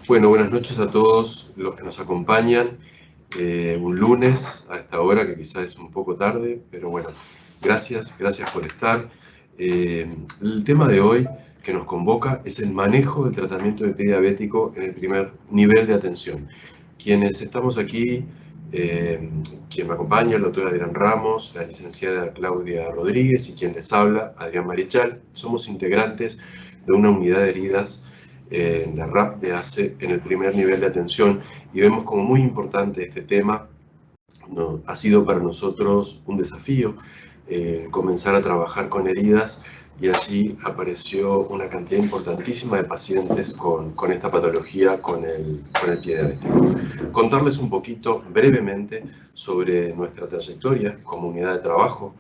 Bueno, buenas noches a todos los que nos acompañan. Un lunes a esta hora, que quizás es un poco tarde, pero bueno, gracias por estar. El tema de hoy que nos convoca es el manejo del tratamiento de pie diabético en el primer nivel de atención. Quienes estamos aquí, quien me acompaña, el doctor Adrián Ramos, la licenciada Claudia Rodríguez y quien les habla, Adrián Marichal, somos integrantes de una unidad de heridas en la RAP de ACE en el primer nivel de atención, y vemos como muy importante este tema. Ha sido para nosotros un desafío comenzar a trabajar con heridas, y allí apareció una cantidad importantísima de pacientes con esta patología, con el pie diabético. Contarles un poquito brevemente sobre nuestra trayectoria como unidad de trabajo.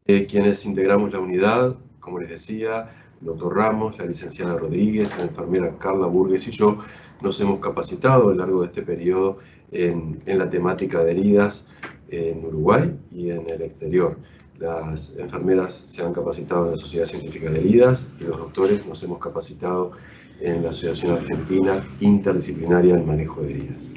Quienes integramos la unidad, como les decía, el doctor Ramos, la licenciada Rodríguez, la enfermera Carla Burgues y yo, nos hemos capacitado a lo largo de este periodo en la temática de heridas en Uruguay y en el exterior. Las enfermeras se han capacitado en la Sociedad Científica de Heridas y los doctores nos hemos capacitado en la Asociación Argentina Interdisciplinaria del Manejo de Heridas.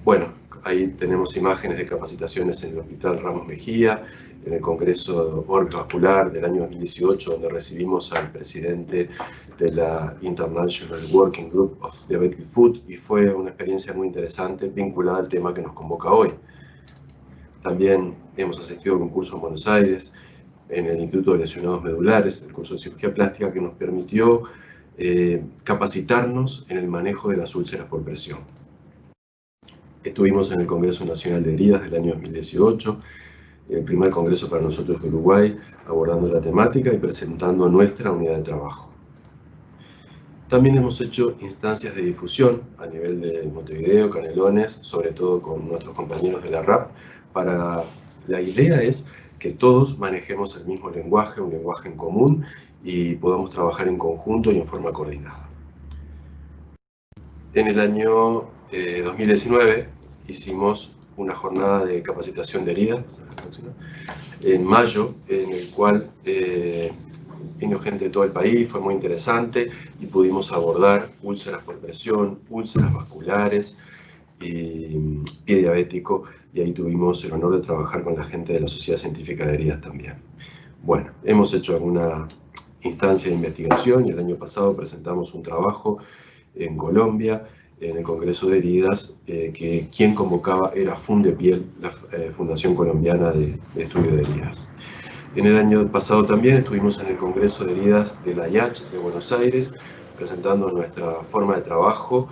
Bueno, ahí tenemos imágenes de capacitaciones en el Hospital Ramos Mejía, en el Congreso Ortovascular del año 2018, donde recibimos al presidente de la International Working Group of Diabetic Foot, y fue una experiencia muy interesante vinculada al tema que nos convoca hoy. También hemos asistido a un curso en Buenos Aires, en el Instituto de Lesionados Medulares, el curso de cirugía plástica, que nos permitió capacitarnos en el manejo de las úlceras por presión. Estuvimos en el Congreso Nacional de Heridas del año 2018, el primer congreso para nosotros de Uruguay, abordando la temática y presentando nuestra unidad de trabajo. También hemos hecho instancias de difusión a nivel de Montevideo, Canelones, sobre todo con nuestros compañeros de la RAP. La idea es que todos manejemos el mismo lenguaje, un lenguaje en común, y podamos trabajar en conjunto y en forma coordinada. En el año 2019 hicimos una jornada de capacitación de heridas en mayo, en el cual vino gente de todo el país, fue muy interesante, y pudimos abordar úlceras por presión, úlceras vasculares y pie diabético, y ahí tuvimos el honor de trabajar con la gente de la Sociedad Científica de Heridas también. Bueno, hemos hecho alguna instancia de investigación, y el año pasado presentamos un trabajo en Colombia, en el Congreso de Heridas, que quien convocaba era Fundepiel, la Fundación Colombiana de Estudio de Heridas. En el año pasado también estuvimos en el Congreso de Heridas de la IACH de Buenos Aires, presentando nuestra forma de trabajo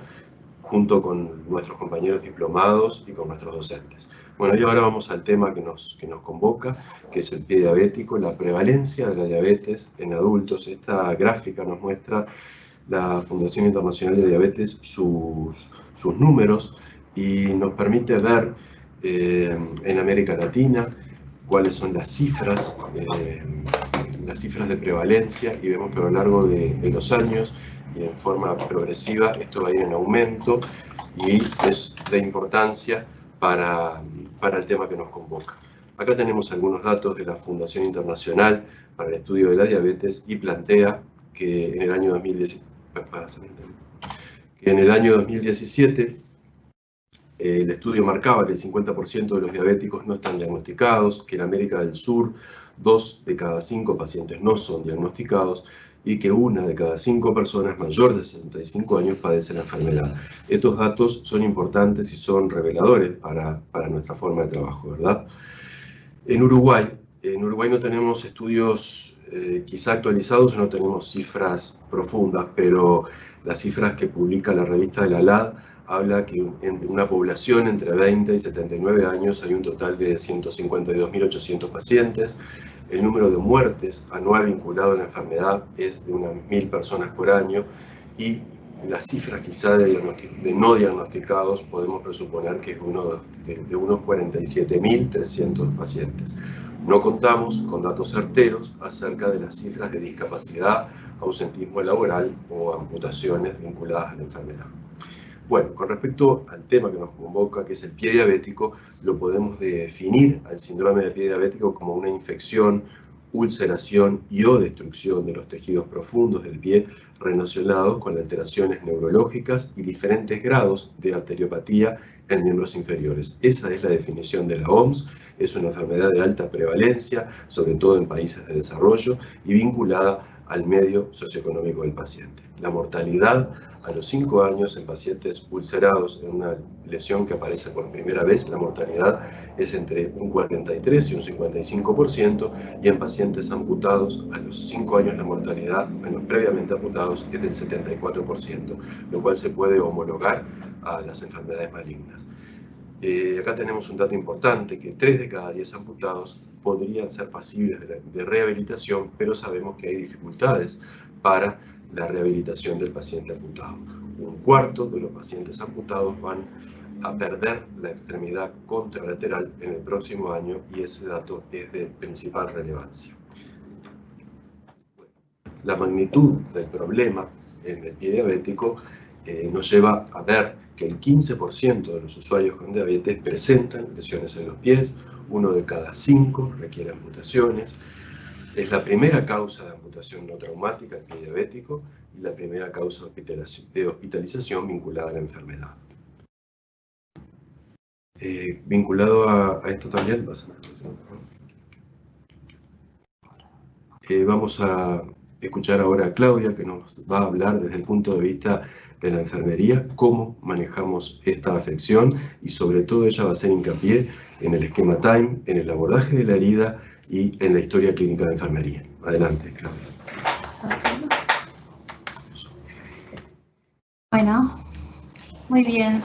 junto con nuestros compañeros diplomados y con nuestros docentes. Bueno, y ahora vamos al tema que nos convoca, que es el pie diabético, la prevalencia de la diabetes en adultos. Esta gráfica nos muestra la Fundación Internacional de Diabetes sus números, y nos permite ver en América Latina cuáles son las cifras de prevalencia, y vemos que a lo largo de los años y en forma progresiva esto va a ir en aumento, y es de importancia para el tema que nos convoca. Acá tenemos algunos datos de la Fundación Internacional para el Estudio de la Diabetes, y plantea que en el año 2017 el estudio marcaba que el 50% de los diabéticos no están diagnosticados, que en América del Sur 2 de cada 5 pacientes no son diagnosticados, y que 1 de cada 5 personas mayor de 65 años padece la enfermedad. Estos datos son importantes y son reveladores para nuestra forma de trabajo, ¿verdad? En Uruguay no tenemos estudios quizá actualizados, no tenemos cifras profundas, pero las cifras que publica la revista de la LAD habla que en una población entre 20 y 79 años hay un total de 152.800 pacientes. El número de muertes anual vinculado a la enfermedad es de unas 1.000 personas por año, y las cifras quizá de no diagnosticados podemos presuponer que es de unos 47.300 pacientes. No contamos con datos certeros acerca de las cifras de discapacidad, ausentismo laboral o amputaciones vinculadas a la enfermedad. Bueno, con respecto al tema que nos convoca, que es el pie diabético, lo podemos definir al síndrome de pie diabético como una infección ulceración y o destrucción de los tejidos profundos del pie relacionados con alteraciones neurológicas y diferentes grados de arteriopatía en miembros inferiores. Esa es la definición de la OMS. Es una enfermedad de alta prevalencia, sobre todo en países de desarrollo, y vinculada al medio socioeconómico del paciente. La mortalidad a los 5 años en pacientes ulcerados en una lesión que aparece por primera vez, la mortalidad es entre un 43 y un 55%, y en pacientes amputados a los 5 años la mortalidad, menos previamente amputados, es del 74%, lo cual se puede homologar a las enfermedades malignas. Acá tenemos un dato importante, que 3 de cada 10 amputados podrían ser pasibles de rehabilitación, pero sabemos que hay dificultades para la rehabilitación del paciente amputado. Un cuarto de los pacientes amputados van a perder la extremidad contralateral en el próximo año, y ese dato es de principal relevancia. La magnitud del problema en el pie diabético nos lleva a ver que el 15% de los usuarios con diabetes presentan lesiones en los pies, 1 de cada 5 requiere amputaciones. Es la primera causa de amputación no traumática el pie diabético y la primera causa de hospitalización vinculada a la enfermedad. Vinculado a esto también, vamos a escuchar ahora a Claudia, que nos va a hablar desde el punto de vista de la enfermería, cómo manejamos esta afección, y sobre todo ella va a hacer hincapié en el esquema TIME, en el abordaje de la herida y en la historia clínica de enfermería. Adelante, Claudia. Bueno, muy bien.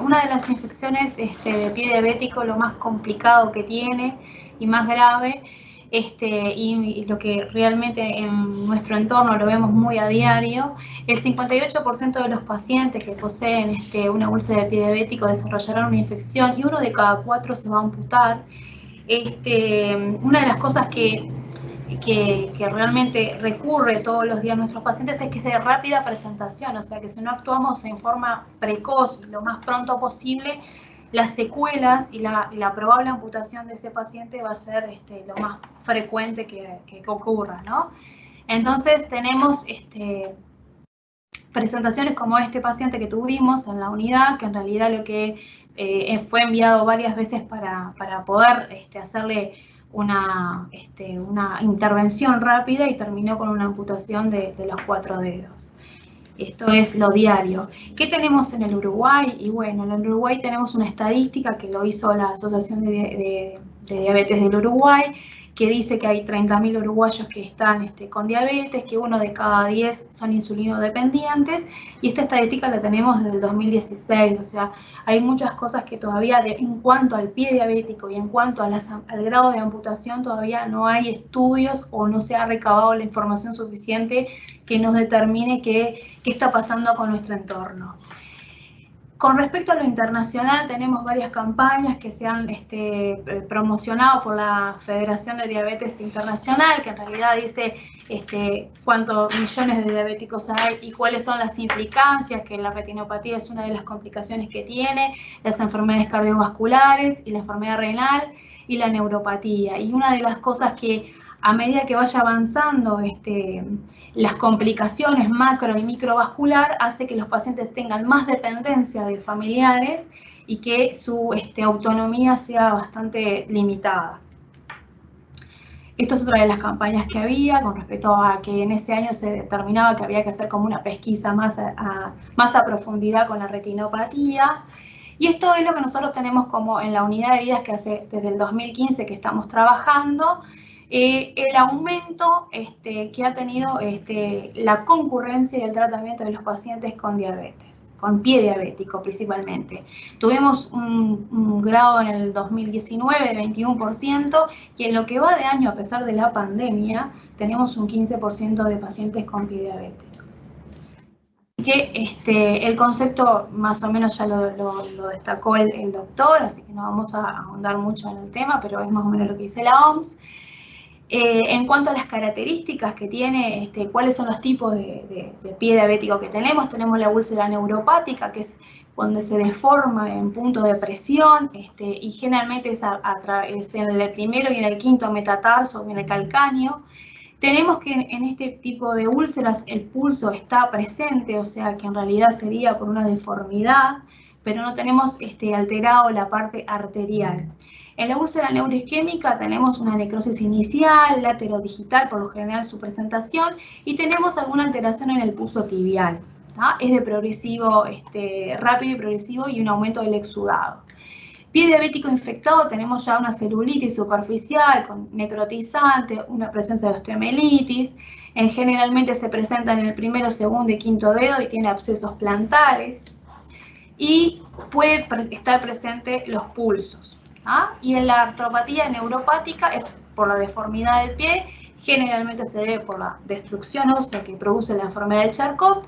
Una de las infecciones de pie diabético, lo más complicado que tiene y más grave, y lo que realmente en nuestro entorno lo vemos muy a diario, el 58% de los pacientes que poseen una úlcera de pie diabético desarrollarán una infección, y 1 de cada 4 se va a amputar. Una de las cosas que realmente recurre todos los días a nuestros pacientes es que es de rápida presentación, o sea que si no actuamos en forma precoz y lo más pronto posible, las secuelas y la probable amputación de ese paciente va a ser lo más frecuente que ocurra, ¿no? Entonces tenemos presentaciones como este paciente que tuvimos en la unidad, que en realidad lo que fue enviado varias veces para poder hacerle una intervención rápida, y terminó con una amputación de los 4 dedos. Esto es lo diario. ¿Qué tenemos en el Uruguay? Y bueno, en el Uruguay tenemos una estadística que lo hizo la Asociación de Diabetes del Uruguay, que dice que hay 30.000 uruguayos que están con diabetes, que 1 de cada 10 son insulinodependientes, y esta estadística la tenemos desde el 2016, o sea, hay muchas cosas que todavía en cuanto al pie diabético y en cuanto al grado de amputación todavía no hay estudios o no se ha recabado la información suficiente que nos determine qué está pasando con nuestro entorno. Con respecto a lo internacional, tenemos varias campañas que se han promocionado por la Federación de Diabetes Internacional, que en realidad dice cuántos millones de diabéticos hay y cuáles son las implicancias, que la retinopatía es una de las complicaciones que tiene, las enfermedades cardiovasculares y la enfermedad renal y la neuropatía. Y una de las cosas que a medida que vaya avanzando las complicaciones macro y microvascular, hace que los pacientes tengan más dependencia de familiares y que su autonomía sea bastante limitada. Esto es otra de las campañas que había con respecto a que en ese año se determinaba que había que hacer como una pesquisa más a profundidad con la retinopatía. Y esto es lo que nosotros tenemos como en la unidad de heridas, que hace desde el 2015 que estamos trabajando. El aumento que ha tenido la concurrencia y el tratamiento de los pacientes con diabetes, con pie diabético principalmente. Tuvimos un grado en el 2019 de 21%, y en lo que va de año, a pesar de la pandemia, tenemos un 15% de pacientes con pie diabético. Así que el concepto más o menos ya lo destacó el doctor, así que no vamos a ahondar mucho en el tema, pero es más o menos lo que dice la OMS. En cuanto a las características que tiene, cuáles son los tipos de pie diabético que tenemos la úlcera neuropática, que es cuando se deforma en punto de presión, y generalmente es en el primero y en el quinto metatarso o en el calcáneo. Tenemos que en este tipo de úlceras el pulso está presente, o sea que en realidad sería por una deformidad, pero no tenemos alterado la parte arterial. En la úlcera neuroisquémica tenemos una necrosis inicial, laterodigital, por lo general su presentación, y tenemos alguna alteración en el pulso tibial. ¿tá? Es de progresivo, rápido y progresivo y un aumento del exudado. Pie diabético infectado tenemos ya una celulitis superficial con necrotizante, una presencia de osteomelitis. Generalmente se presenta en el primero, segundo y quinto dedo y tiene abscesos plantales. Y puede estar presente los pulsos. ¿ah? Y en la artropatía neuropática es por la deformidad del pie, generalmente se debe por la destrucción ósea que produce la enfermedad del Charcot,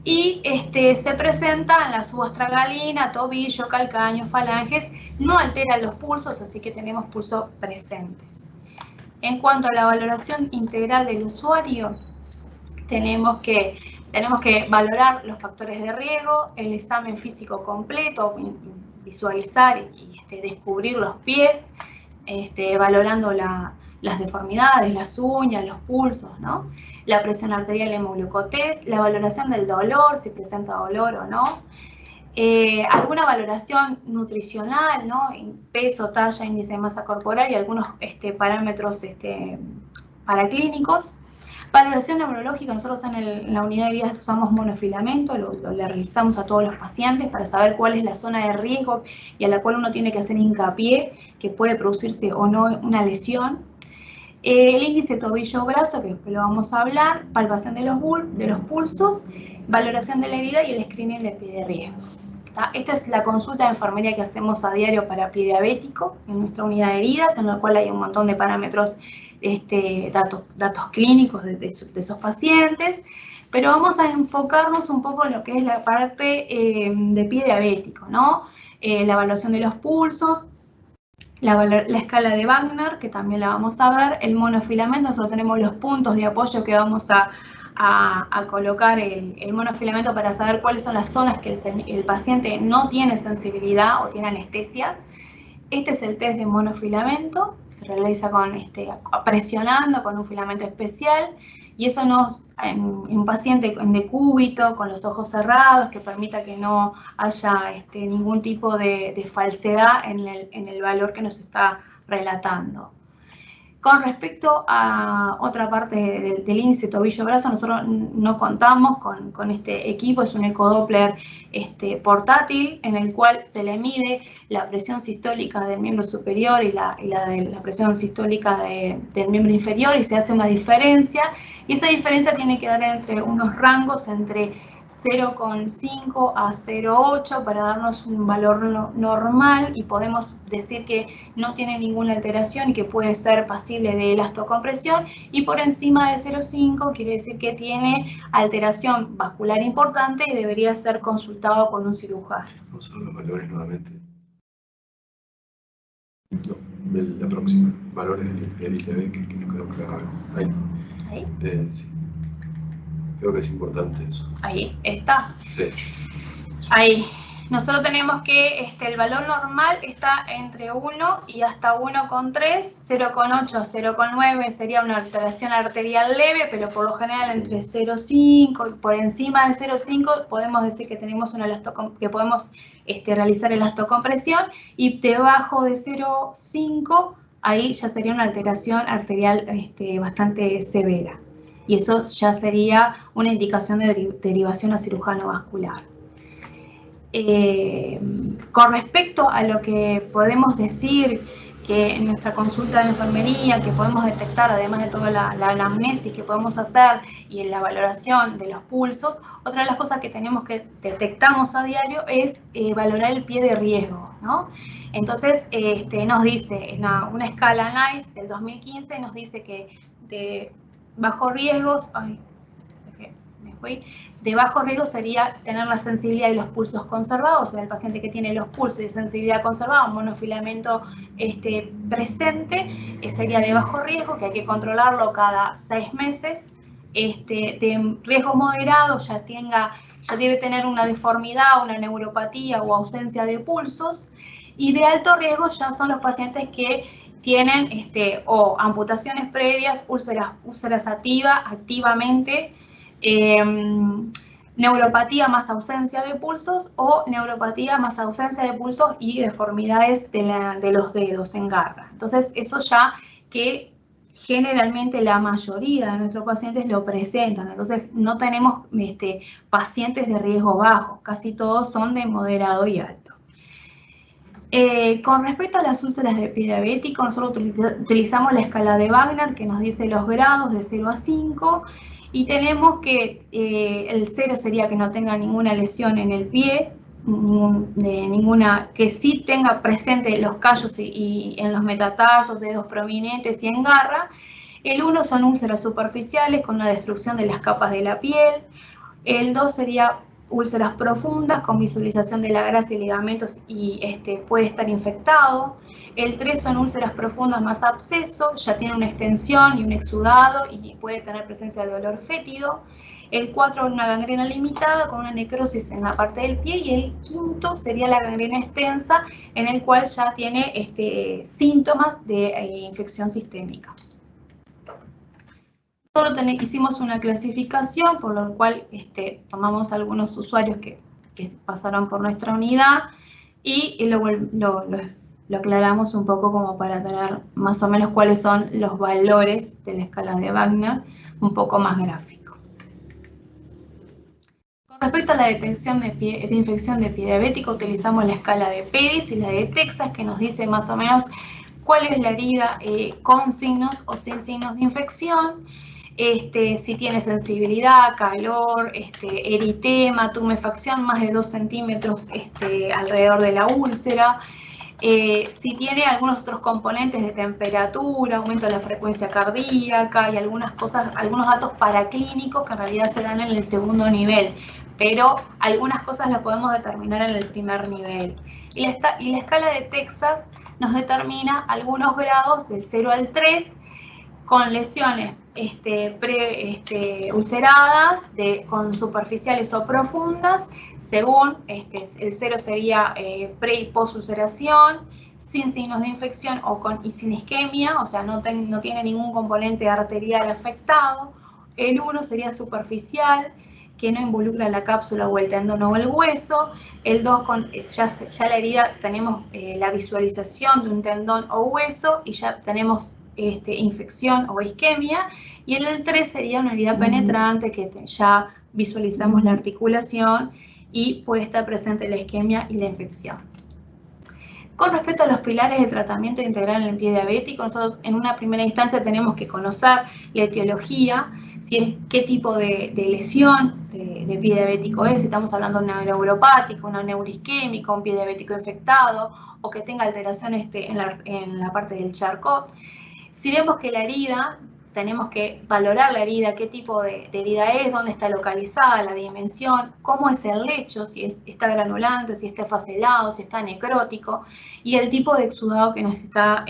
y se presenta en la subastragalina, tobillo, calcáneo, falanges, no alteran los pulsos, así que tenemos pulsos presentes. En cuanto a la valoración integral del usuario, tenemos que valorar los factores de riesgo, el examen físico completo, visualizar y descubrir los pies, valorando las deformidades, las uñas, los pulsos, ¿no? La presión arterial hemoglucotés, la valoración del dolor, si presenta dolor o no, alguna valoración nutricional, ¿no? Peso, talla, índice de masa corporal y algunos parámetros paraclínicos. Valoración neurológica, nosotros en la unidad de heridas usamos monofilamento, lo realizamos a todos los pacientes para saber cuál es la zona de riesgo y a la cual uno tiene que hacer hincapié que puede producirse o no una lesión. El índice tobillo-brazo, que después lo vamos a hablar, palpación de los pulsos, valoración de la herida y el screening de pie de riesgo. ¿tá? Esta es la consulta de enfermería que hacemos a diario para pie diabético en nuestra unidad de heridas, en la cual hay un montón de parámetros, datos clínicos de esos pacientes, pero vamos a enfocarnos un poco en lo que es la parte de pie diabético, ¿no? La evaluación de los pulsos, la escala de Wagner, que también la vamos a ver, el monofilamento, nosotros tenemos los puntos de apoyo que vamos a colocar el monofilamento para saber cuáles son las zonas que el paciente no tiene sensibilidad o tiene anestesia. Este es el test de monofilamento, se realiza presionando con un filamento especial, y eso en un paciente en decúbito, con los ojos cerrados, que permita que no haya ningún tipo de falsedad en el valor que nos está relatando. Con respecto a otra parte del índice tobillo-brazo, nosotros no contamos con este equipo, es un ecodoppler portátil en el cual se le mide la presión sistólica del miembro superior y la presión sistólica del miembro inferior, y se hace una diferencia, y esa diferencia tiene que dar entre unos rangos entre 0,5 a 0,8 para darnos un valor normal, y podemos decir que no tiene ninguna alteración y que puede ser pasible de elastocompresión, y por encima de 0,5 quiere decir que tiene alteración vascular importante y debería ser consultado con un cirujano. Vamos a ver los valores nuevamente. No, la próxima. Valores del ITB que no quedó por acá. Ahí. ¿Ahí? Sí. Creo que es importante eso. Ahí está. Sí. Ahí. Nosotros tenemos que el valor normal está entre 1 y hasta 1,3, 0,8 a 0,9 sería una alteración arterial leve, pero por lo general entre 0,5 y por encima del 0,5 podemos decir que tenemos que podemos realizar elastocompresión, y debajo de 0,5 ahí ya sería una alteración arterial bastante severa, y eso ya sería una indicación de derivación a cirujano vascular. Con respecto a lo que podemos decir que en nuestra consulta de enfermería, que podemos detectar, además de toda la anamnesis que podemos hacer y en la valoración de los pulsos, otra de las cosas que detectamos a diario es valorar el pie de riesgo, ¿no? Entonces, nos dice, en una escala NICE del 2015, nos dice que de bajos riesgos, De bajo riesgo sería tener la sensibilidad y los pulsos conservados, o sea, el paciente que tiene los pulsos y sensibilidad conservada, un monofilamento presente, sería de bajo riesgo, que hay que controlarlo cada 6 meses. De riesgo moderado ya debe tener una deformidad, una neuropatía o ausencia de pulsos, y de alto riesgo ya son los pacientes que tienen o amputaciones previas, úlceras activamente, neuropatía más ausencia de pulsos o neuropatía más ausencia de pulsos y deformidades de los dedos en garra. Entonces, eso ya que generalmente la mayoría de nuestros pacientes lo presentan. Entonces, no tenemos pacientes de riesgo bajo, casi todos son de moderado y alto. Con respecto a las úlceras de pie diabético, nosotros utilizamos la escala de Wagner, que nos dice los grados de 0 a 5, y tenemos que el 0 sería que no tenga ninguna lesión en el pie, que sí tenga presente los callos y en los metatarsos, dedos prominentes y en garra. El 1 son úlceras superficiales con la destrucción de las capas de la piel. El 2 sería úlceras profundas con visualización de la grasa y ligamentos y puede estar infectado. El 3 son úlceras profundas más absceso, ya tiene una extensión y un exudado y puede tener presencia de dolor fétido. El 4 una gangrena limitada con una necrosis en la parte del pie, y el 5 sería la gangrena extensa, en el cual ya tiene síntomas de infección sistémica. Solo hicimos una clasificación, por lo cual tomamos algunos usuarios que pasaron por nuestra unidad y lo aclaramos un poco como para tener más o menos cuáles son los valores de la escala de Wagner, un poco más gráfico. Con respecto a la detección de infección de pie diabético, utilizamos la escala de PEDIS y la de Texas, que nos dice más o menos cuál es la herida con signos o sin signos de infección. Si tiene sensibilidad, calor, eritema, tumefacción, más de 2 centímetros alrededor de la úlcera. Si tiene algunos otros componentes de temperatura, aumento de la frecuencia cardíaca y algunos datos paraclínicos que en realidad se dan en el segundo nivel, pero algunas cosas las podemos determinar en el primer nivel. Y la escala de Texas nos determina algunos grados de 0 al 3 con lesiones ulceradas, con superficiales o profundas, según el 0 sería pre y post ulceración, sin signos de infección y sin isquemia, o sea, no tiene ningún componente arterial afectado. El 1 sería superficial, que no involucra la cápsula o el tendón o el hueso. El 2, ya la herida, tenemos la visualización de un tendón o hueso y ya tenemos infección o isquemia, y en el 3 sería una herida penetrante que ya visualizamos la articulación y puede estar presente la isquemia y la infección. Con respecto a los pilares del tratamiento integral en el pie diabético, nosotros en una primera instancia tenemos que conocer la etiología, qué tipo de lesión de pie diabético es, si estamos hablando de una neuropática, una neuroisquémica, un pie diabético infectado o que tenga alteraciones en la parte del Charcot. Si vemos que la herida, tenemos que valorar la herida, qué tipo de herida es, dónde está localizada, la dimensión, cómo es el lecho, si está granulante, si está facelado, si está necrótico, y el tipo de exudado que nos está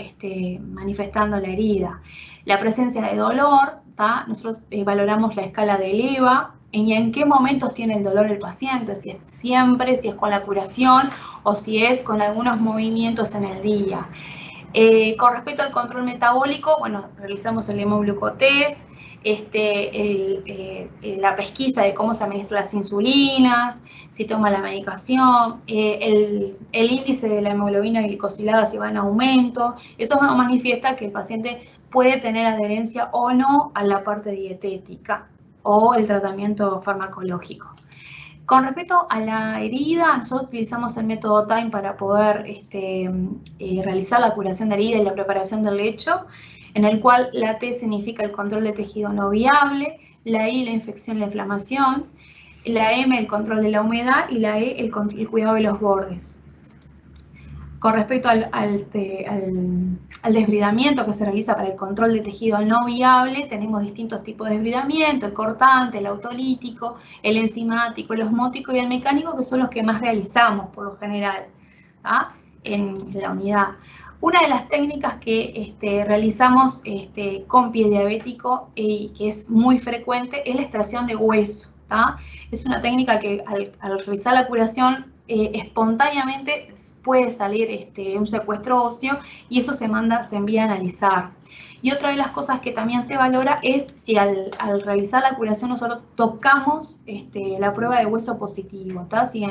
manifestando la herida. La presencia de dolor, nosotros valoramos la escala de EVA, y en qué momentos tiene el dolor el paciente, si es siempre, si es con la curación o si es con algunos movimientos en el día. Con respecto al control metabólico, bueno, realizamos el hemoglucotest, la pesquisa de cómo se administran las insulinas, si toma la medicación, el índice de la hemoglobina glicosilada si va en aumento. Eso manifiesta que el paciente puede tener adherencia o no a la parte dietética o el tratamiento farmacológico. Con respecto a la herida, nosotros utilizamos el método TIME para poder realizar la curación de herida y la preparación del lecho, en el cual la T significa el control de tejido no viable, la I la infección, la inflamación, la M el control de la humedad y la E el cuidado de los bordes. Con respecto al desbridamiento que se realiza para el control de tejido no viable, tenemos distintos tipos de desbridamiento: el cortante, el autolítico, el enzimático, el osmótico y el mecánico, que son los que más realizamos por lo general, ¿ah?, en la unidad. Una de las técnicas que realizamos con pie diabético y que es muy frecuente es la extracción de hueso, ¿tá? Es una técnica que al realizar la curación espontáneamente puede salir un secuestro óseo, y eso se envía a analizar. Y otra de las cosas que también se valora es si al realizar la curación nosotros tocamos la prueba de hueso positivo, ¿tá? Si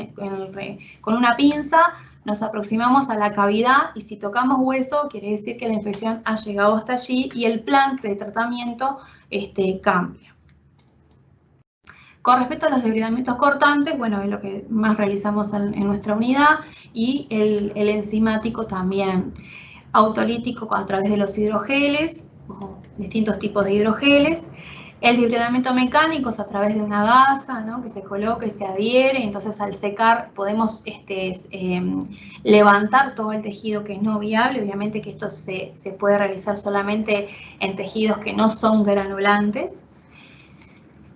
con una pinza nos aproximamos a la cavidad, y si tocamos hueso quiere decir que la infección ha llegado hasta allí y el plan de tratamiento cambia. Con respecto a los desbridamientos cortantes, bueno, es lo que más realizamos en nuestra unidad, y el enzimático también. Autolítico a través de los hidrogeles, distintos tipos de hidrogeles. El desbridamiento mecánico es a través de una gasa, ¿no?, que se coloca y se adhiere, entonces al secar podemos levantar todo el tejido que es no viable. Obviamente que esto se puede realizar solamente en tejidos que no son granulantes.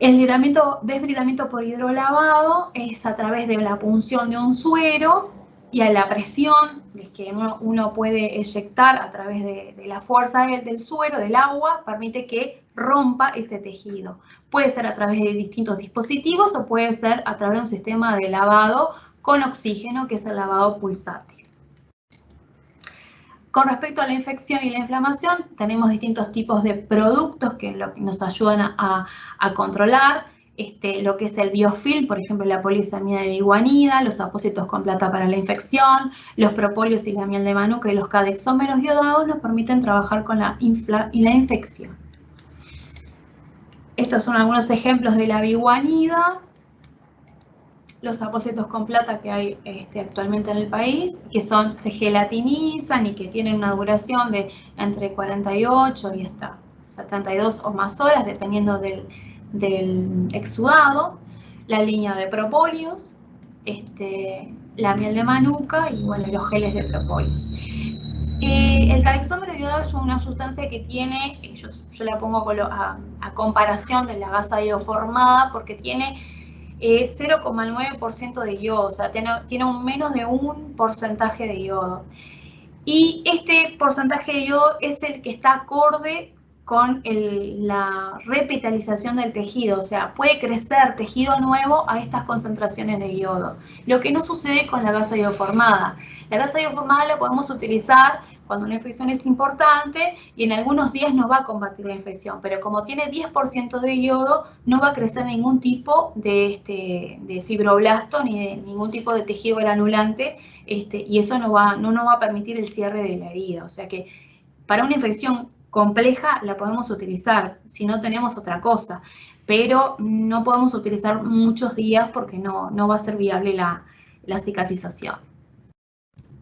El desbridamiento por hidrolavado es a través de la punción de un suero y a la presión que uno puede eyectar a través de la fuerza del suero, del agua, permite que rompa ese tejido. Puede ser a través de distintos dispositivos o puede ser a través de un sistema de lavado con oxígeno, que es el lavado pulsátil. Con respecto a la infección y la inflamación, tenemos distintos tipos de productos que nos ayudan a controlar lo que es el biofilm, por ejemplo, la polisamida de biguanida, los apósitos con plata para la infección, los propóleos y la miel de manuka y los cadexómeros iodados nos permiten trabajar con la infección. Estos son algunos ejemplos de la biguanida. Los apósitos con plata que hay actualmente en el país, que se gelatinizan y que tienen una duración de entre 48 y hasta 72 o más horas, dependiendo del exudado. La línea de propóleos, la miel de manuka y, bueno, los geles de propóleos. El cadexómero iodado es una sustancia que tiene, yo la pongo a comparación de la gasa ioformada, porque tiene 0,9% de yodo, o sea, tiene un menos de un porcentaje de yodo. Y este porcentaje de yodo es el que está acorde con la repetalización del tejido, o sea, puede crecer tejido nuevo a estas concentraciones de yodo. Lo que no sucede con la gasa ioformada. La gasa ioformada la podemos utilizar cuando una infección es importante y en algunos días nos va a combatir la infección, pero como tiene 10% de yodo, no va a crecer ningún tipo de fibroblasto ni de ningún tipo de tejido granulante, y eso no nos va a permitir el cierre de la herida. O sea que para una infección compleja la podemos utilizar si no tenemos otra cosa, pero no podemos utilizar muchos días porque no va a ser viable la cicatrización.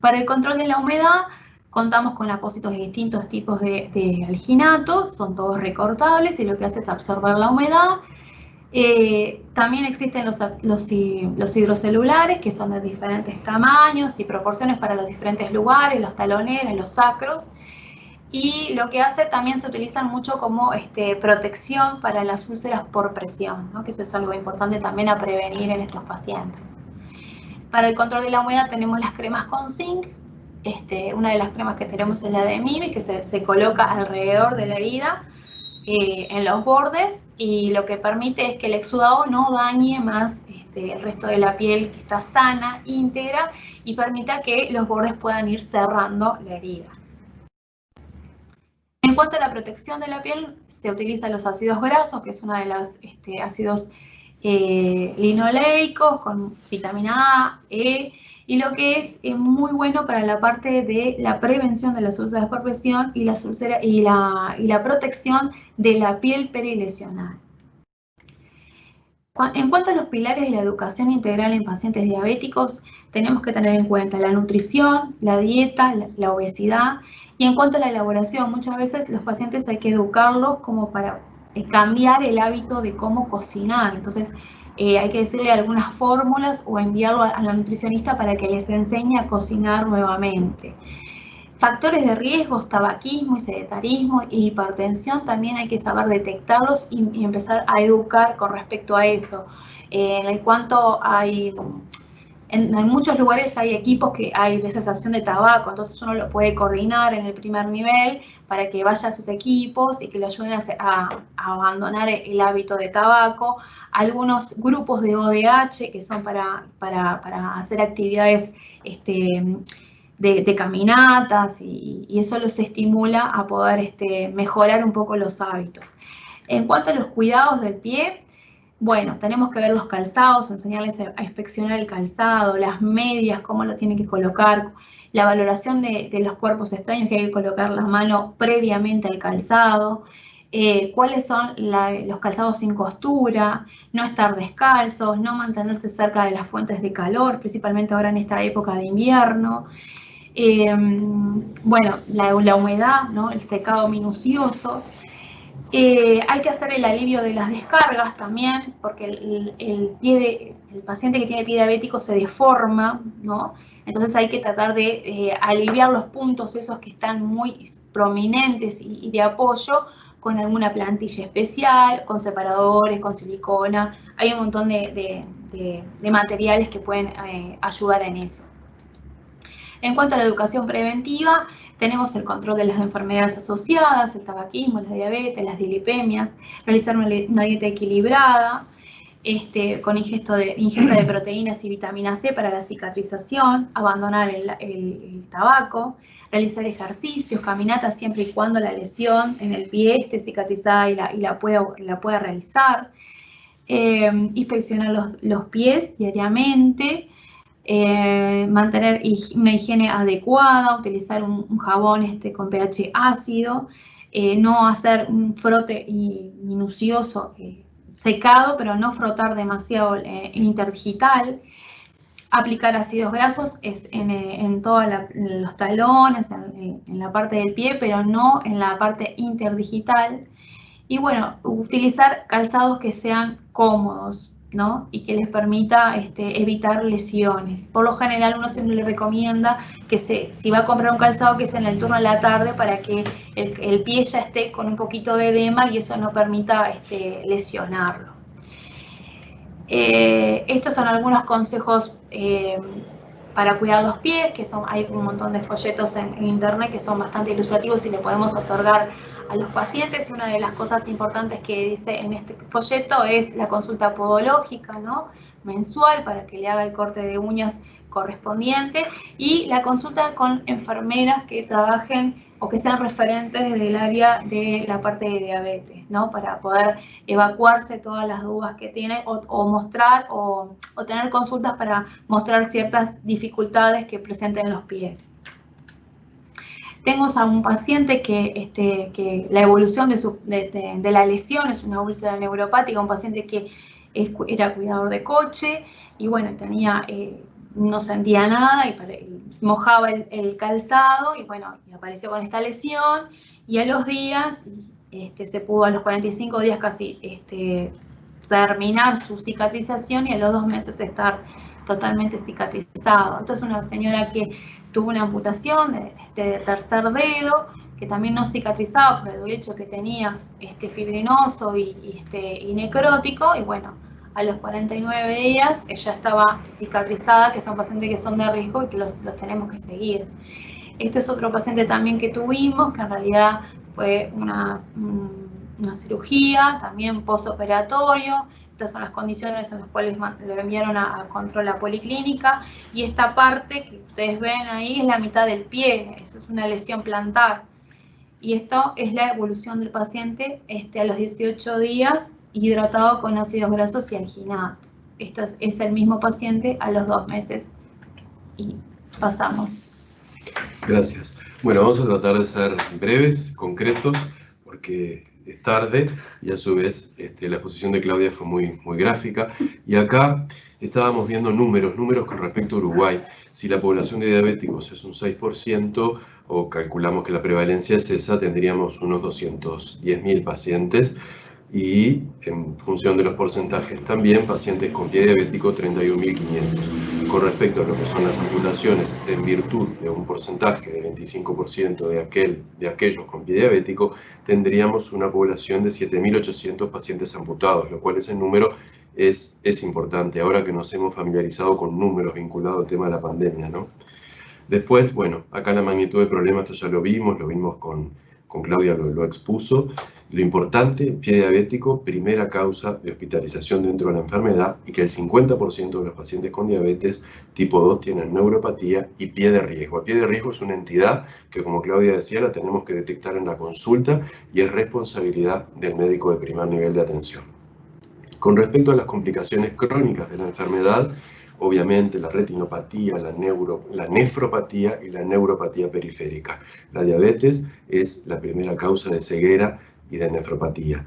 Para el control de la humedad, contamos con apósitos de distintos tipos de alginatos, son todos recortables y lo que hace es absorber la humedad. También existen los hidrocelulares, que son de diferentes tamaños y proporciones para los diferentes lugares, los taloneros, los sacros. Y lo que hace, también se utilizan mucho como protección para las úlceras por presión, ¿no?, que eso es algo importante también a prevenir en estos pacientes. Para el control de la humedad tenemos las cremas con zinc. Una de las cremas que tenemos es la de Mibis, que se coloca alrededor de la herida, en los bordes, y lo que permite es que el exudado no dañe más el resto de la piel, que está sana, íntegra, y permita que los bordes puedan ir cerrando la herida. En cuanto a la protección de la piel, se utilizan los ácidos grasos, que es uno de los ácidos linoleicos con vitamina A, E, y lo que es muy bueno para la parte de la prevención de las úlceras por presión y la protección de la piel perilesional. En cuanto a los pilares de la educación integral en pacientes diabéticos, tenemos que tener en cuenta la nutrición, la dieta, la obesidad, y en cuanto a la elaboración, muchas veces los pacientes hay que educarlos como para cambiar el hábito de cómo cocinar. Entonces, hay que decirle algunas fórmulas o enviarlo a la nutricionista para que les enseñe a cocinar nuevamente. Factores de riesgos, tabaquismo y sedentarismo y hipertensión, también hay que saber detectarlos y empezar a educar con respecto a eso. En cuanto hay... En muchos lugares hay equipos que hay de cesación de tabaco, entonces uno lo puede coordinar en el primer nivel para que vaya a sus equipos y que lo ayuden a abandonar el hábito de tabaco. Algunos grupos de ODH que son para hacer actividades de caminatas y eso los estimula a poder mejorar un poco los hábitos. En cuanto a los cuidados del pie, bueno, tenemos que ver los calzados, enseñarles a inspeccionar el calzado, las medias, cómo lo tienen que colocar, la valoración de los cuerpos extraños, que hay que colocar la mano previamente al calzado, cuáles son los calzados sin costura, no estar descalzos, no mantenerse cerca de las fuentes de calor, principalmente ahora en esta época de invierno. Bueno, la humedad, ¿no? El secado minucioso. Hay que hacer el alivio de las descargas también, porque el paciente que tiene pie diabético se deforma, ¿no? Entonces hay que tratar de aliviar los puntos esos que están muy prominentes y de apoyo con alguna plantilla especial, con separadores, con silicona. Hay un montón de materiales que pueden ayudar en eso. En cuanto a la educación preventiva, tenemos el control de las enfermedades asociadas, el tabaquismo, la diabetes, las dislipemias, realizar una dieta equilibrada, con ingesta de proteínas y vitamina C para la cicatrización, abandonar el tabaco, realizar ejercicios, caminatas siempre y cuando la lesión en el pie esté cicatrizada y la pueda realizar, inspeccionar los pies diariamente, mantener una higiene adecuada, utilizar un jabón con pH ácido, no hacer un frote minucioso secado, pero no frotar demasiado interdigital, aplicar ácidos grasos en todos los talones, en la parte del pie, pero no en la parte interdigital. Y bueno, utilizar calzados que sean cómodos, ¿no? Y que les permita evitar lesiones. Por lo general uno siempre le recomienda que si va a comprar un calzado que sea en el turno de la tarde para que el pie ya esté con un poquito de edema y eso no permita lesionarlo. Estos son algunos consejos para cuidar los pies, hay un montón de folletos en internet que son bastante ilustrativos y le podemos otorgar a los pacientes. Una de las cosas importantes que dice en este folleto es la consulta podológica, ¿no? Mensual, para que le haga el corte de uñas correspondiente, y la consulta con enfermeras que trabajen o que sean referentes del área de la parte de diabetes, ¿no? Para poder evacuarse todas las dudas que tienen o mostrar o tener consultas para mostrar ciertas dificultades que presenten los pies. Tengo a un paciente que la evolución de la lesión es una úlcera neuropática, un paciente que era cuidador de coche y bueno, no sentía nada y mojaba el calzado y bueno, y apareció con esta lesión y a los días, se pudo a los 45 días casi terminar su cicatrización y a los 2 meses estar totalmente cicatrizado. Entonces una señora que tuvo una amputación de tercer dedo, que también no cicatrizaba por el hecho que tenía fibrinoso y necrótico, y bueno, a los 49 días ella estaba cicatrizada, que son pacientes que son de riesgo y que los tenemos que seguir. Este es otro paciente también que tuvimos, que en realidad fue una cirugía, también postoperatorio. Estas son las condiciones en las cuales lo enviaron a control a policlínica, y esta parte que ustedes ven ahí es la mitad del pie, eso es una lesión plantar. Y esto es la evolución del paciente a los 18 días, hidratado con ácidos grasos y alginato. Esto es el mismo paciente a los 2 meses. Y pasamos. Gracias. Bueno, vamos a tratar de ser breves, concretos, porque es tarde y a su vez la exposición de Claudia fue muy gráfica. Y acá estábamos viendo números con respecto a Uruguay. Si la población de diabéticos es un 6%, o calculamos que la prevalencia es esa, tendríamos unos 210.000 pacientes. y en función de los porcentajes también pacientes con pie diabético 31.500. Con respecto a lo que son las amputaciones, en virtud de un porcentaje de 25% de aquellos con pie diabético, tendríamos una población de 7.800 pacientes amputados, lo cual ese número es importante, ahora que nos hemos familiarizado con números vinculados al tema de la pandemia, ¿no? Después, bueno, acá la magnitud del problema, esto ya lo vimos con Claudia lo expuso. Lo importante, pie diabético, primera causa de hospitalización dentro de la enfermedad, y que el 50% de los pacientes con diabetes tipo 2 tienen neuropatía y pie de riesgo. El pie de riesgo es una entidad que, como Claudia decía, la tenemos que detectar en la consulta y es responsabilidad del médico de primer nivel de atención. Con respecto a las complicaciones crónicas de la enfermedad, obviamente la retinopatía, la nefropatía y la neuropatía periférica. La diabetes es la primera causa de ceguera y de nefropatía.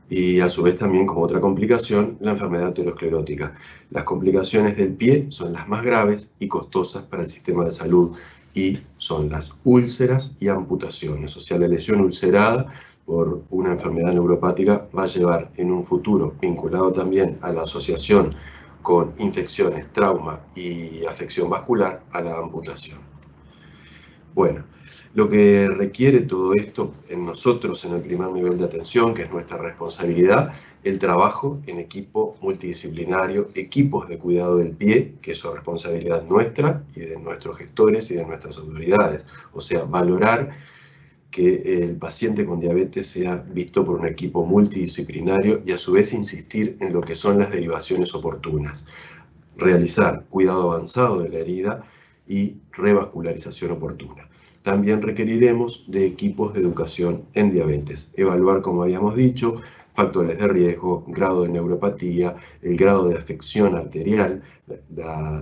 Y a su vez también como otra complicación, la enfermedad aterosclerótica. Las complicaciones del pie son las más graves y costosas para el sistema de salud y son las úlceras y amputaciones. O sea, la lesión ulcerada por una enfermedad neuropática va a llevar en un futuro, vinculado también a la asociación con infecciones, trauma y afección vascular, a la amputación. Bueno, lo que requiere todo esto en nosotros en el primer nivel de atención, que es nuestra responsabilidad, el trabajo en equipo multidisciplinario, equipos de cuidado del pie, que es responsabilidad nuestra y de nuestros gestores y de nuestras autoridades. O sea, valorar que el paciente con diabetes sea visto por un equipo multidisciplinario y a su vez insistir en lo que son las derivaciones oportunas. Realizar cuidado avanzado de la herida y revascularización oportuna. También requeriremos de equipos de educación en diabetes. Evaluar, como habíamos dicho, factores de riesgo, grado de neuropatía, el grado de afección arterial,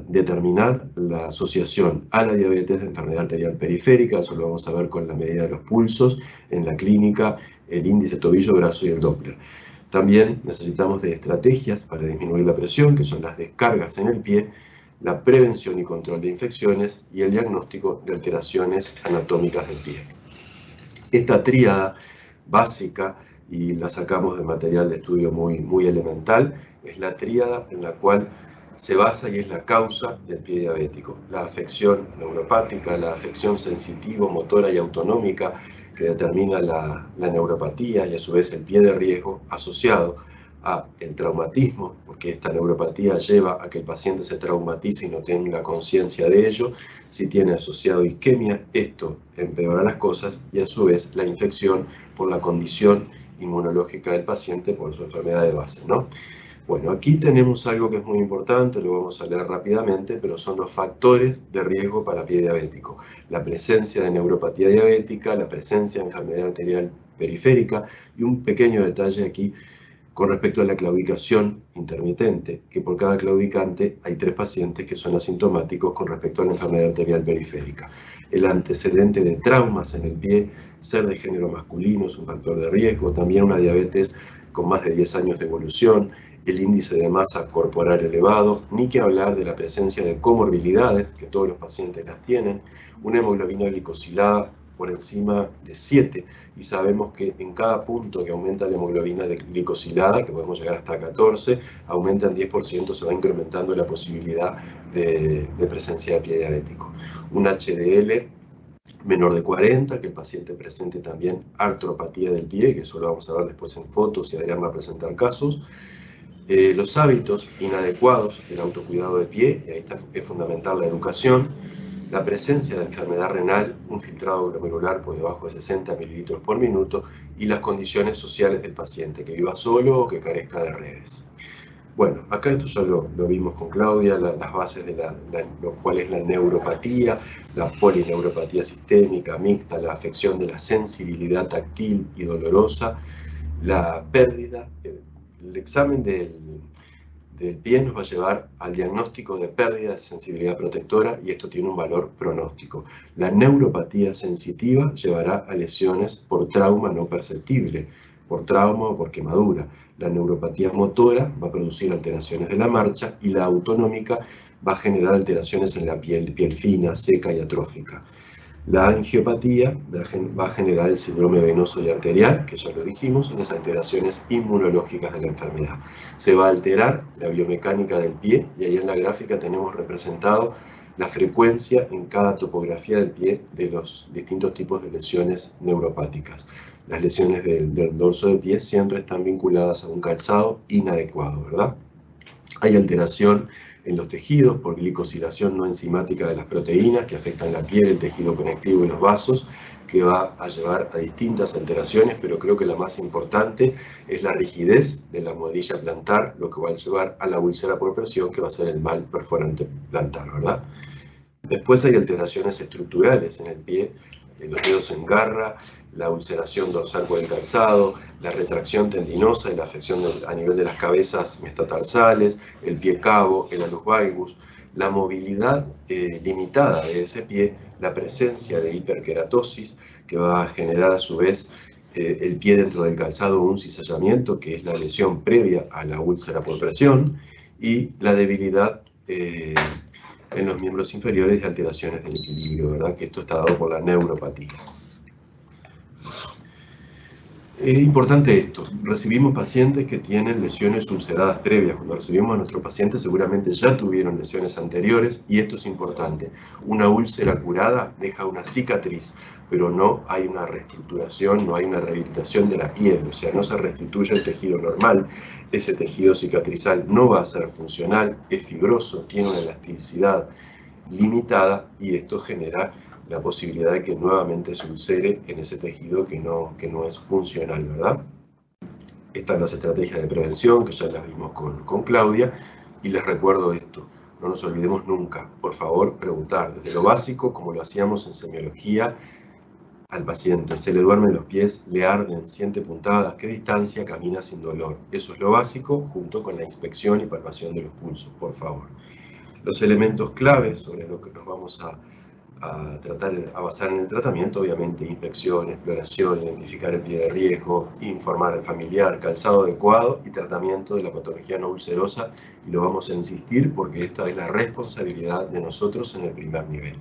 determinar la asociación a la diabetes de enfermedad arterial periférica, eso lo vamos a ver con la medida de los pulsos en la clínica, el índice tobillo-brazo y el Doppler. También necesitamos de estrategias para disminuir la presión, que son las descargas en el pie, la prevención y control de infecciones y el diagnóstico de alteraciones anatómicas del pie. Esta tríada básica, y la sacamos de material de estudio muy elemental, es la tríada en la cual se basa y es la causa del pie diabético. La afección neuropática, la afección sensitivo, motora y autonómica, que determina la neuropatía y a su vez el pie de riesgo asociado a el traumatismo, porque esta neuropatía lleva a que el paciente se traumatice y no tenga conciencia de ello. Si tiene asociado isquemia, esto empeora las cosas, y a su vez la infección por la condición inmunológica del paciente por su enfermedad de base, ¿no? Bueno, aquí tenemos algo que es muy importante, lo vamos a leer rápidamente, pero son los factores de riesgo para pie diabético. La presencia de neuropatía diabética, la presencia de enfermedad arterial periférica, y un pequeño detalle aquí con respecto a la claudicación intermitente, que por cada claudicante hay 3 pacientes que son asintomáticos con respecto a la enfermedad arterial periférica. El antecedente de traumas en el pie, ser de género masculino es un factor de riesgo, también una diabetes con más de 10 años de evolución, el índice de masa corporal elevado, ni que hablar de la presencia de comorbilidades, que todos los pacientes las tienen, una hemoglobina glicosilada por encima de 7, y sabemos que en cada punto que aumenta la hemoglobina glicosilada, que podemos llegar hasta 14, aumenta en 10%, se va incrementando la posibilidad de presencia de pie diabético. Un HDL menor de 40, que el paciente presente también artropatía del pie, que eso lo vamos a ver después en fotos y Adrián va a presentar casos. Los hábitos inadecuados del autocuidado de pie, y ahí es fundamental la educación. La presencia de enfermedad renal, un filtrado glomerular por debajo de 60 mililitros por minuto, y las condiciones sociales del paciente, que viva solo o que carezca de redes. Bueno, acá esto ya lo vimos con Claudia, las bases de lo cual es la neuropatía, la polineuropatía sistémica, mixta, la afección de la sensibilidad táctil y dolorosa, la pérdida, el examen del pie nos va a llevar al diagnóstico de pérdida de sensibilidad protectora, y esto tiene un valor pronóstico. La neuropatía sensitiva llevará a lesiones por trauma no perceptible, por trauma o por quemadura. La neuropatía motora va a producir alteraciones de la marcha, y la autonómica va a generar alteraciones en la piel fina, seca y atrófica. La angiopatía va a generar el síndrome venoso y arterial, que ya lo dijimos, en las alteraciones inmunológicas de la enfermedad. Se va a alterar la biomecánica del pie, y ahí en la gráfica tenemos representado la frecuencia en cada topografía del pie de los distintos tipos de lesiones neuropáticas. Las lesiones del dorso del pie siempre están vinculadas a un calzado inadecuado, ¿verdad? Hay alteración en los tejidos por glicosilación no enzimática de las proteínas que afectan la piel, el tejido conectivo y los vasos, que va a llevar a distintas alteraciones, pero creo que la más importante es la rigidez de la almohadilla plantar, lo que va a llevar a la úlcera por presión, que va a ser el mal perforante plantar, ¿verdad? Después hay alteraciones estructurales en el pie, los dedos en garra, la ulceración dorsal por el calzado, la retracción tendinosa y la afección a nivel de las cabezas metatarsales, el pie cabo, el alus valgus, la movilidad limitada de ese pie, la presencia de hiperkeratosis, que va a generar a su vez el pie dentro del calzado un cizallamiento, que es la lesión previa a la úlcera por presión, y la debilidad en los miembros inferiores y alteraciones del equilibrio, ¿verdad? Que esto está dado por la neuropatía. Es importante esto, recibimos pacientes que tienen lesiones ulceradas previas. Cuando recibimos a nuestros pacientes seguramente ya tuvieron lesiones anteriores, y esto es importante. Una úlcera curada deja una cicatriz, pero no hay una reestructuración, no hay una rehabilitación de la piel, o sea, no se restituye el tejido normal. Ese tejido cicatrizal no va a ser funcional, es fibroso, tiene una elasticidad limitada, y esto genera la posibilidad de que nuevamente se ulcere en ese tejido que no es funcional, ¿verdad? Están las estrategias de prevención, que ya las vimos con Claudia, y les recuerdo esto, no nos olvidemos nunca, por favor, preguntar desde lo básico, como lo hacíamos en semiología, al paciente: se le duermen los pies, le arden, siente puntadas, ¿qué distancia camina sin dolor? Eso es lo básico, junto con la inspección y palpación de los pulsos, por favor. Los elementos claves sobre lo que nos vamos a basar en el tratamiento: obviamente inspección, exploración, identificar el pie de riesgo, informar al familiar, calzado adecuado y tratamiento de la patología no ulcerosa, y lo vamos a insistir porque esta es la responsabilidad de nosotros en el primer nivel.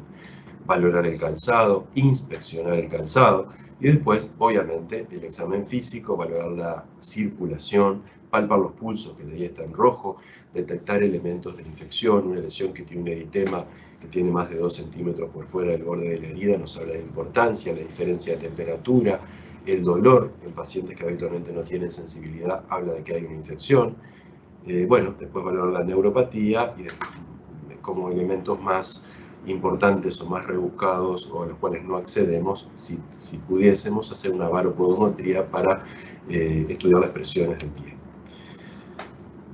Valorar el calzado, inspeccionar el calzado, y después, obviamente, el examen físico, valorar la circulación, palpar los pulsos, que ahí está en rojo, detectar elementos de infección. Una lesión que tiene un eritema que tiene más de 2 centímetros por fuera del borde de la herida nos habla de importancia, la diferencia de temperatura, el dolor en pacientes que habitualmente no tienen sensibilidad habla de que hay una infección. Bueno, después valorar la neuropatía, y como elementos más importantes o más rebuscados, o a los cuales no accedemos, si pudiésemos hacer una baropodometría para estudiar las presiones del pie.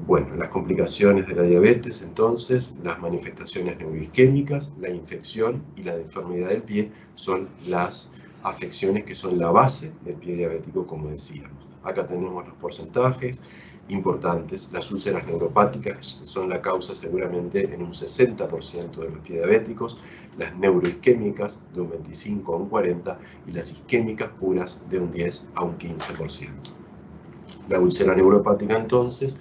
Bueno, las complicaciones de la diabetes, entonces, las manifestaciones neuroisquémicas, la infección y la deformidad del pie son las afecciones que son la base del pie diabético, como decíamos. Acá tenemos los porcentajes importantes. Las úlceras neuropáticas son la causa seguramente en un 60% de los pies diabéticos, las neuroisquémicas de un 25 a un 40%, y las isquémicas puras de un 10 a un 15%. La úlcera neuropática, entonces,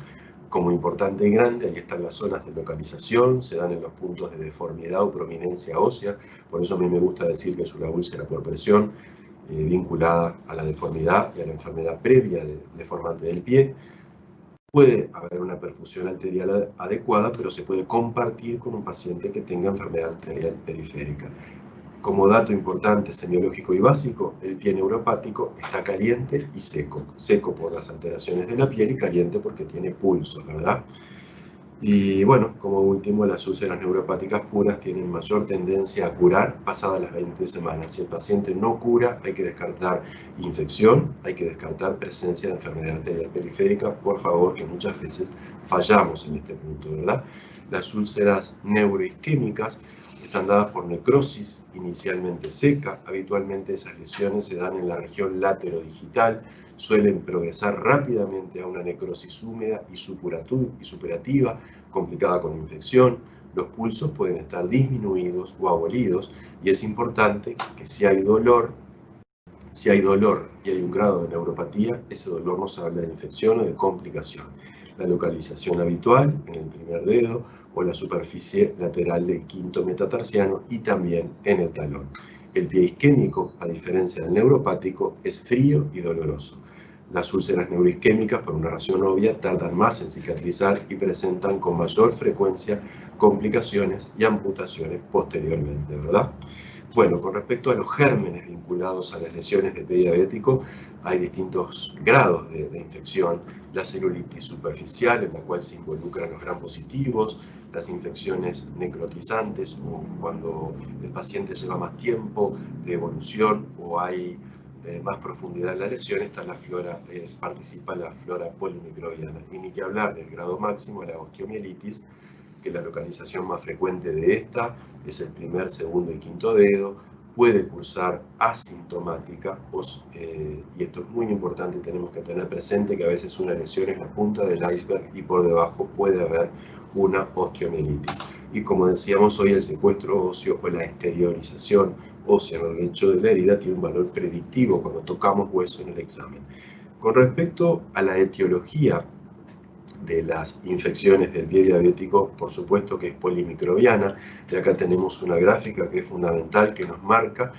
como importante y grande, ahí están las zonas de localización, se dan en los puntos de deformidad o prominencia ósea. Por eso a mí me gusta decir que es una úlcera por presión vinculada a la deformidad y a la enfermedad previa deformante del pie. Puede haber una perfusión arterial adecuada, pero se puede compartir con un paciente que tenga enfermedad arterial periférica. Como dato importante, semiológico y básico, el pie neuropático está caliente y seco. Seco por las alteraciones de la piel y caliente porque tiene pulso, ¿verdad? Y bueno, como último, las úlceras neuropáticas puras tienen mayor tendencia a curar pasadas las 20 semanas. Si el paciente no cura, hay que descartar infección, hay que descartar presencia de enfermedad arterial periférica. Por favor, que muchas veces fallamos en este punto, ¿verdad? Las úlceras neuroisquémicas están dadas por necrosis inicialmente seca. Habitualmente esas lesiones se dan en la región laterodigital, suelen progresar rápidamente a una necrosis húmeda y supurativa, complicada con infección. Los pulsos pueden estar disminuidos o abolidos, y es importante que si hay dolor y hay un grado de neuropatía, ese dolor nos habla de infección o de complicación. La localización habitual en el primer dedo o la superficie lateral del quinto metatarsiano, y también en el talón. El pie isquémico, a diferencia del neuropático, es frío y doloroso. Las úlceras neuroisquémicas, por una razón obvia, tardan más en cicatrizar y presentan con mayor frecuencia complicaciones y amputaciones posteriormente, ¿verdad? Bueno, con respecto a los gérmenes vinculados a las lesiones del pie diabético, hay distintos grados de infección. La celulitis superficial, en la cual se involucran los gram positivos, las infecciones necrotizantes, o cuando el paciente lleva más tiempo de evolución o hay más profundidad en la lesión, está la flora, participa la flora polimicrobiana. Y ni que hablar del grado máximo, la osteomielitis, que la localización más frecuente de esta es el primer, segundo y quinto dedo, puede cursar asintomática, y esto es muy importante, tenemos que tener presente que a veces una lesión es la punta del iceberg y por debajo puede haber una osteomielitis. Y como decíamos hoy, el secuestro óseo o la exteriorización ósea en el lecho de la herida tiene un valor predictivo cuando tocamos hueso en el examen. Con respecto a la etiología de las infecciones del pie diabético, por supuesto que es polimicrobiana, y acá tenemos una gráfica que es fundamental, que nos marca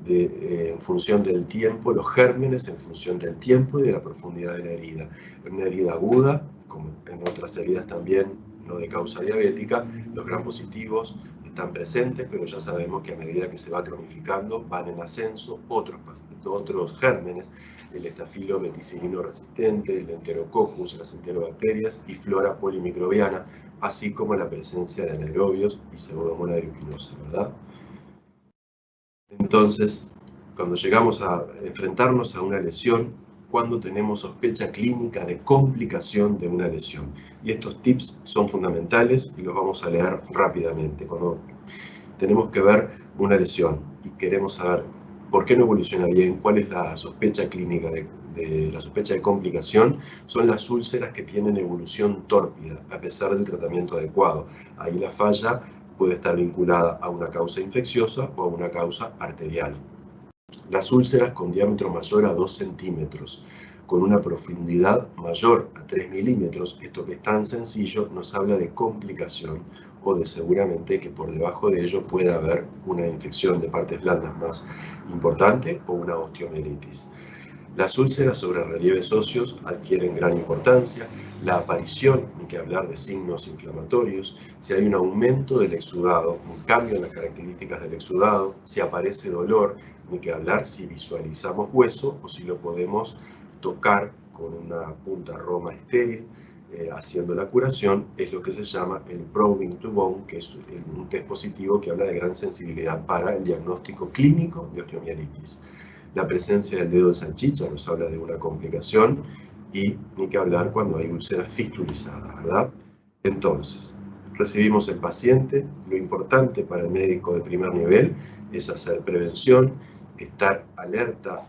en función del tiempo, los gérmenes en función del tiempo y de la profundidad de la herida. En una herida aguda, como en otras heridas también no de causa diabética, los gram positivos están presentes, pero ya sabemos que a medida que se va cronificando van en ascenso otros gérmenes, el estafilo meticilino resistente, el enterococcus, las enterobacterias y flora polimicrobiana, así como la presencia de anaerobios y pseudomonas aeruginosa, ¿verdad? Entonces, cuando llegamos a enfrentarnos a una lesión, cuando tenemos sospecha clínica de complicación de una lesión. Y estos tips son fundamentales y los vamos a leer rápidamente. Cuando tenemos que ver una lesión y queremos saber por qué no evoluciona bien, cuál es la sospecha clínica la sospecha de complicación, son las úlceras que tienen evolución tórpida, a pesar del tratamiento adecuado. Ahí la falla puede estar vinculada a una causa infecciosa o a una causa arterial. Las úlceras con diámetro mayor a 2 centímetros, con una profundidad mayor a 3 milímetros, esto que es tan sencillo, nos habla de complicación o de seguramente que por debajo de ello puede haber una infección de partes blandas más importante o una osteomielitis. Las úlceras sobre relieves óseos adquieren gran importancia, la aparición, ni que hablar de signos inflamatorios, si hay un aumento del exudado, un cambio en las características del exudado, si aparece dolor, ni que hablar si visualizamos hueso o si lo podemos tocar con una punta roma estéril, haciendo la curación, es lo que se llama el probing to bone, que es un test positivo que habla de gran sensibilidad para el diagnóstico clínico de osteomielitis. La presencia del dedo de salchicha nos habla de una complicación y ni que hablar cuando hay úlceras fistulizadas, ¿verdad? Entonces, recibimos el paciente, lo importante para el médico de primer nivel es hacer prevención, estar alerta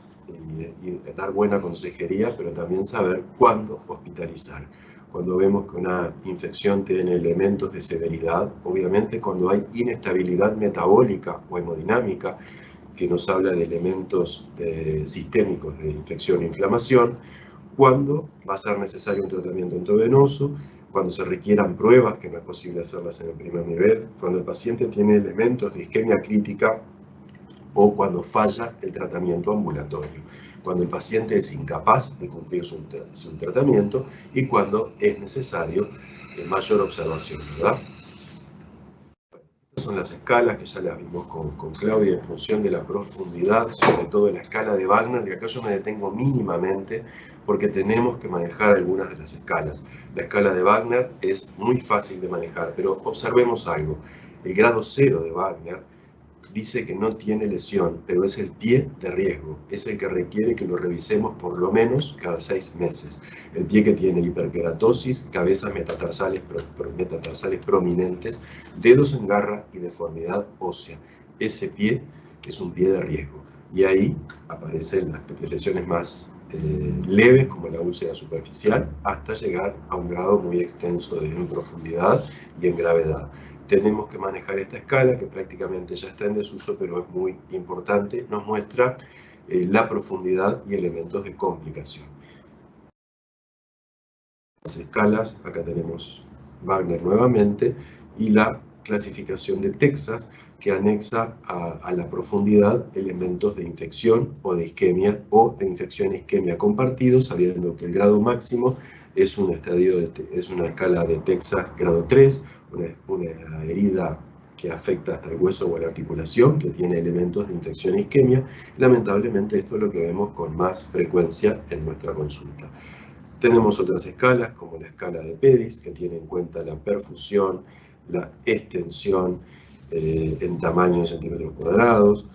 y dar buena consejería, pero también saber cuándo hospitalizar. Cuando vemos que una infección tiene elementos de severidad, obviamente cuando hay inestabilidad metabólica o hemodinámica, que nos habla de elementos sistémicos de infección e inflamación, cuando va a ser necesario un tratamiento intravenoso, cuando se requieran pruebas que no es posible hacerlas en el primer nivel, cuando el paciente tiene elementos de isquemia crítica o cuando falla el tratamiento ambulatorio, cuando el paciente es incapaz de cumplir su tratamiento y cuando es necesario mayor observación, ¿verdad? Son las escalas que ya las vimos con Claudia en función de la profundidad, sobre todo en la escala de Wagner, y acá yo me detengo mínimamente porque tenemos que manejar algunas de las escalas. La escala de Wagner es muy fácil de manejar, pero observemos algo. El grado 0 de Wagner dice que no tiene lesión, pero es el pie de riesgo, es el que requiere que lo revisemos por lo menos cada 6 meses. El pie que tiene hiperkeratosis, cabezas metatarsales prominentes, dedos en garra y deformidad ósea. Ese pie es un pie de riesgo. Y ahí aparecen las lesiones más leves, como la úlcera superficial, hasta llegar a un grado muy extenso en profundidad y en gravedad. Tenemos que manejar esta escala, que prácticamente ya está en desuso, pero es muy importante, nos muestra la profundidad y elementos de complicación. Las escalas, acá tenemos Wagner nuevamente, y la clasificación de Texas que anexa a la profundidad elementos de infección o de isquemia o de infección e isquemia compartidos, sabiendo que el grado máximo es un es una escala de Texas grado 3, una herida que afecta hasta el hueso o la articulación, que tiene elementos de infección e isquemia. Lamentablemente esto es lo que vemos con más frecuencia en nuestra consulta. Tenemos otras escalas, como la escala de PEDIS, que tiene en cuenta la perfusión, la extensión en tamaño en centímetros cuadrados,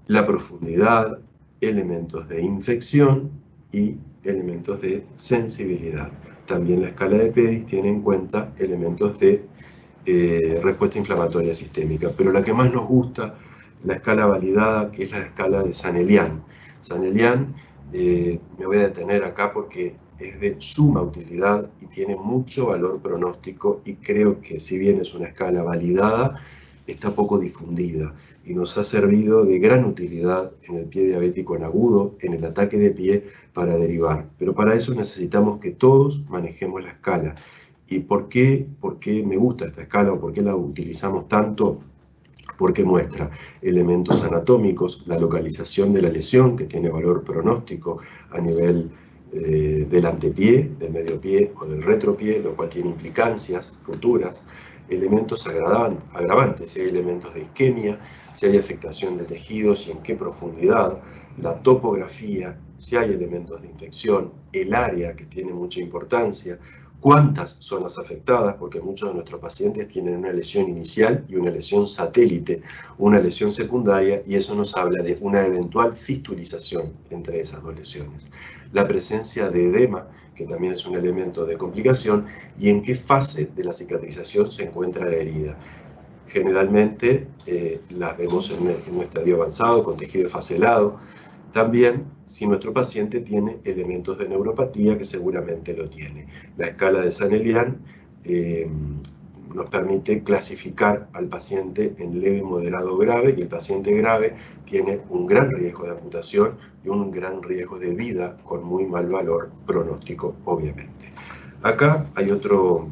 la profundidad, elementos de infección y elementos de sensibilidad. También la escala de PEDIS tiene en cuenta elementos de respuesta inflamatoria sistémica, pero la que más nos gusta, la escala validada, que es la escala de Zanelian. Zanelian, me voy a detener acá porque es de suma utilidad y tiene mucho valor pronóstico, y creo que si bien es una escala validada, está poco difundida y nos ha servido de gran utilidad en el pie diabético en agudo, en el ataque de pie, para derivar. Pero para eso necesitamos que todos manejemos la escala. ¿Y por qué me gusta esta escala o por qué la utilizamos tanto? Porque muestra elementos anatómicos, la localización de la lesión, que tiene valor pronóstico a nivel del antepié, del medio pie o del retropié, lo cual tiene implicancias futuras, elementos agravantes, si hay elementos de isquemia, si hay afectación de tejidos y en qué profundidad, la topografía, si hay elementos de infección, el área, que tiene mucha importancia, cuántas son las afectadas, porque muchos de nuestros pacientes tienen una lesión inicial y una lesión satélite, una lesión secundaria, y eso nos habla de una eventual fistulización entre esas dos lesiones. La presencia de edema, que también es un elemento de complicación, y en qué fase de la cicatrización se encuentra la herida. Generalmente las vemos en un estadio avanzado, con tejido faselado. También si nuestro paciente tiene elementos de neuropatía, que seguramente lo tiene. La escala de Zanelian nos permite clasificar al paciente en leve, moderado, grave, y el paciente grave tiene un gran riesgo de amputación y un gran riesgo de vida con muy mal valor pronóstico, obviamente. Acá hay otro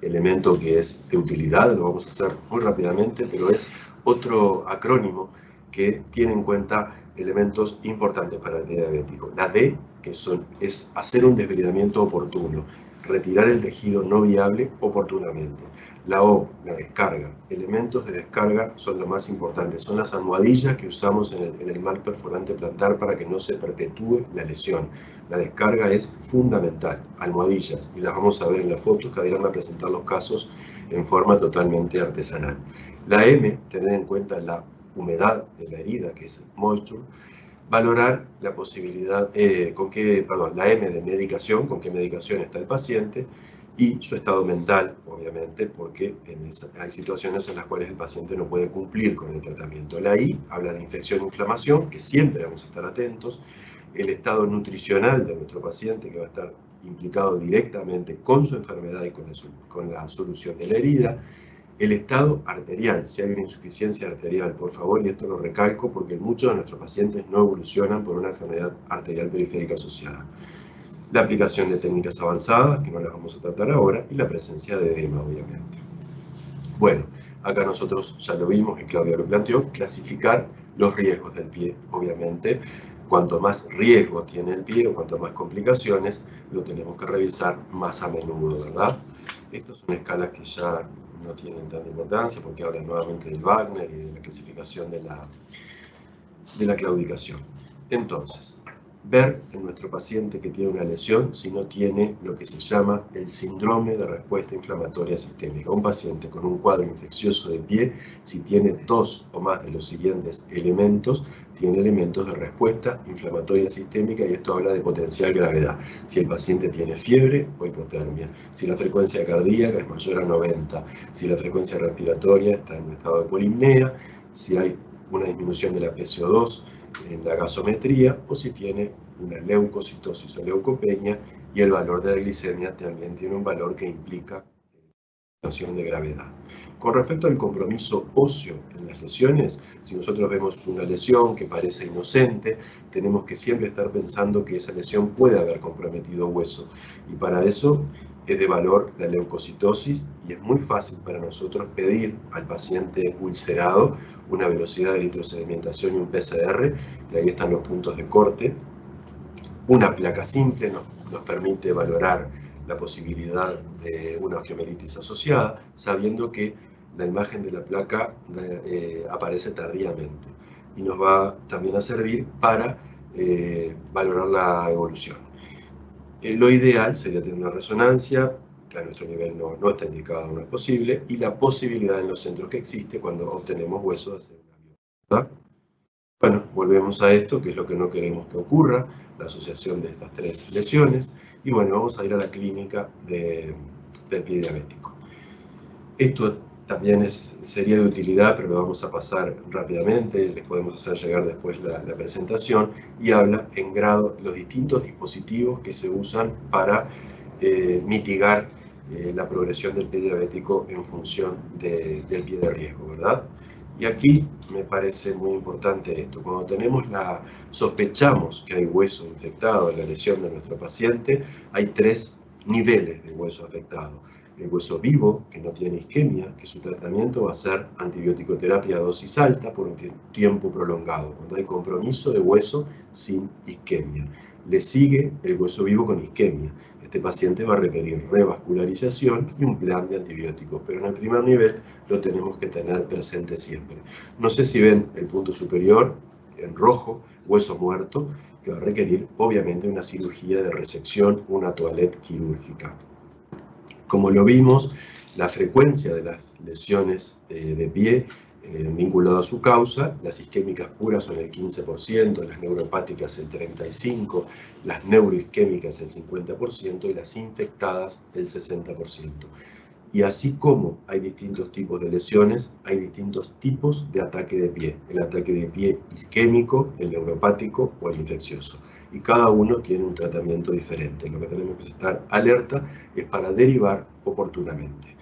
elemento que es de utilidad, lo vamos a hacer muy rápidamente, pero es otro acrónimo que tiene en cuenta elementos importantes para el pie diabético. La D, que es hacer un desbridamiento oportuno, retirar el tejido no viable oportunamente. La O, la descarga. Elementos de descarga son lo más importante, son las almohadillas que usamos en el mal perforante plantar para que no se perpetúe la lesión. La descarga es fundamental, almohadillas, y las vamos a ver en la foto, que irán a presentar los casos en forma totalmente artesanal. La M, tener en cuenta la humedad de la herida, que es moisture. Valorar la posibilidad, la M de medicación, con qué medicación está el paciente, y su estado mental, obviamente, porque hay situaciones en las cuales el paciente no puede cumplir con el tratamiento. La I habla de infección e inflamación, que siempre vamos a estar atentos. El estado nutricional de nuestro paciente, que va a estar implicado directamente con su enfermedad y con la solución de la herida. El estado arterial, si hay una insuficiencia arterial, por favor, y esto lo recalco porque muchos de nuestros pacientes no evolucionan por una enfermedad arterial periférica asociada. La aplicación de técnicas avanzadas, que no las vamos a tratar ahora, y la presencia de edema, obviamente. Bueno, acá nosotros ya lo vimos y Claudia lo planteó, clasificar los riesgos del pie, obviamente. Cuanto más riesgo tiene el pie o cuanto más complicaciones, lo tenemos que revisar más a menudo, ¿verdad? Estas son escalas que ya no tienen tanta importancia porque hablan nuevamente del Wagner y de la clasificación de la claudicación. Entonces, ver en nuestro paciente que tiene una lesión si no tiene lo que se llama el síndrome de respuesta inflamatoria sistémica. Un paciente con un cuadro infeccioso de pie, si tiene dos o más de los siguientes elementos, tiene elementos de respuesta inflamatoria sistémica, y esto habla de potencial gravedad. Si el paciente tiene fiebre o hipotermia, si la frecuencia cardíaca es mayor a 90, si la frecuencia respiratoria está en un estado de polimnea, si hay una disminución de la PCO2 en la gasometría, o si tiene una leucocitosis o leucopenia, y el valor de la glicemia también tiene un valor que implica situación de gravedad. Con respecto al compromiso óseo en las lesiones, si nosotros vemos una lesión que parece inocente, tenemos que siempre estar pensando que esa lesión puede haber comprometido hueso, y para eso es de valor la leucocitosis y es muy fácil para nosotros pedir al paciente ulcerado una velocidad de eritrosedimentación y un PCR, y ahí están los puntos de corte. Una placa simple nos permite valorar la posibilidad de una osteomielitis asociada, sabiendo que la imagen de la placa aparece tardíamente y nos va también a servir para valorar la evolución. Lo ideal sería tener una resonancia, que a nuestro nivel no está indicado, no es posible, y la posibilidad en los centros que existe cuando obtenemos huesos de hacer una biopsia. Bueno, volvemos a esto, que es lo que no queremos que ocurra, la asociación de estas tres lesiones, y bueno, vamos a ir a la clínica del pie diabético. Esto también sería de utilidad, pero lo vamos a pasar rápidamente, les podemos hacer llegar después la presentación, y habla en grado los distintos dispositivos que se usan para mitigar la progresión del pie diabético en función del pie de riesgo, ¿verdad? Y aquí me parece muy importante esto. Cuando sospechamos que hay hueso infectado en la lesión de nuestro paciente, hay tres niveles de hueso afectado. El hueso vivo, que no tiene isquemia, que su tratamiento va a ser antibiótico-terapia a dosis alta por un tiempo prolongado, cuando hay compromiso de hueso sin isquemia. Le sigue el hueso vivo con isquemia. Este paciente va a requerir revascularización y un plan de antibióticos, pero en el primer nivel lo tenemos que tener presente siempre. No sé si ven el punto superior, en rojo, hueso muerto, que va a requerir obviamente una cirugía de resección, una toilette quirúrgica. Como lo vimos, la frecuencia de las lesiones de pie vinculado a su causa, las isquémicas puras son el 15%, las neuropáticas el 35%, las neuroisquémicas el 50% y las infectadas el 60%. Y así como hay distintos tipos de lesiones, hay distintos tipos de ataque de pie. El ataque de pie isquémico, el neuropático o el infeccioso. Y cada uno tiene un tratamiento diferente. Lo que tenemos que estar alerta es para derivar oportunamente.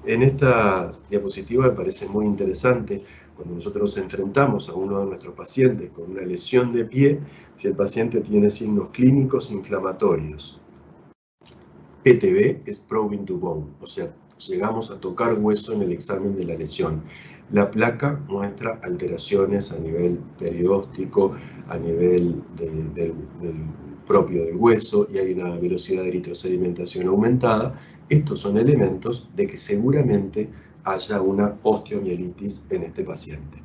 En esta diapositiva me parece muy interesante cuando nosotros nos enfrentamos a uno de nuestros pacientes con una lesión de pie, si el paciente tiene signos clínicos inflamatorios. PTB es probing to bone, o sea, llegamos a tocar hueso en el examen de la lesión. La placa muestra alteraciones a nivel perióstico, a nivel del propio del hueso, y hay una velocidad de eritrosedimentación aumentada. Estos son elementos de que seguramente haya una osteomielitis en este paciente.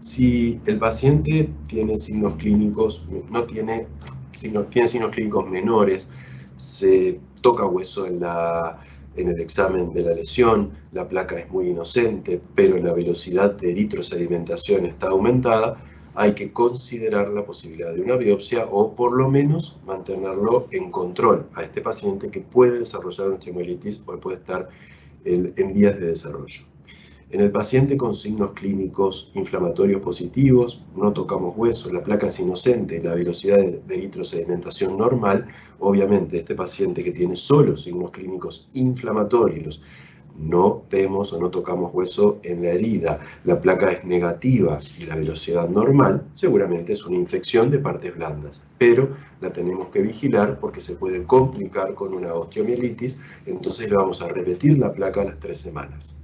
Si el paciente tiene signos clínicos, tiene signos clínicos menores, se toca hueso en el examen de la lesión, la placa es muy inocente, pero la velocidad de eritrosedimentación está aumentada, hay que considerar la posibilidad de una biopsia o por lo menos mantenerlo en control a este paciente que puede desarrollar una osteomielitis o puede estar en vías de desarrollo. En el paciente con signos clínicos inflamatorios positivos, no tocamos hueso, la placa es inocente, la velocidad de eritrosedimentación normal, obviamente este paciente que tiene solo signos clínicos inflamatorios, no vemos o no tocamos hueso en la herida, la placa es negativa y la velocidad normal, seguramente es una infección de partes blandas, pero la tenemos que vigilar porque se puede complicar con una osteomielitis, entonces le vamos a repetir la placa a las 3 semanas.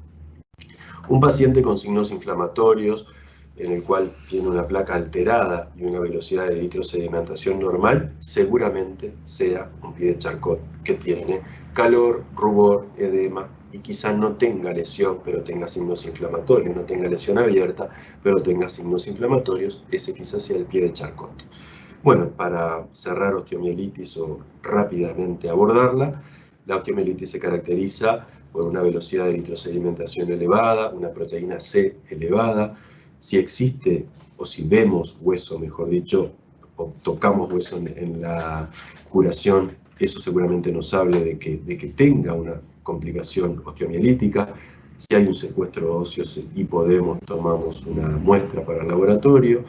Un paciente con signos inflamatorios, en el cual tiene una placa alterada y una velocidad de eritrosedimentación normal, seguramente sea un pie de Charcot que tiene calor, rubor, edema y quizá no tenga lesión, pero tenga signos inflamatorios, no tenga lesión abierta, pero tenga signos inflamatorios, ese quizás sea el pie de Charcot. Bueno, para cerrar osteomielitis o rápidamente abordarla, la osteomielitis se caracteriza por una velocidad de eritrosedimentación elevada, una proteína C elevada. Si existe o si vemos hueso, mejor dicho, o tocamos hueso en la curación, eso seguramente nos hable de que tenga una complicación osteomielítica. Si hay un secuestro óseo y tomamos una muestra para el laboratorio.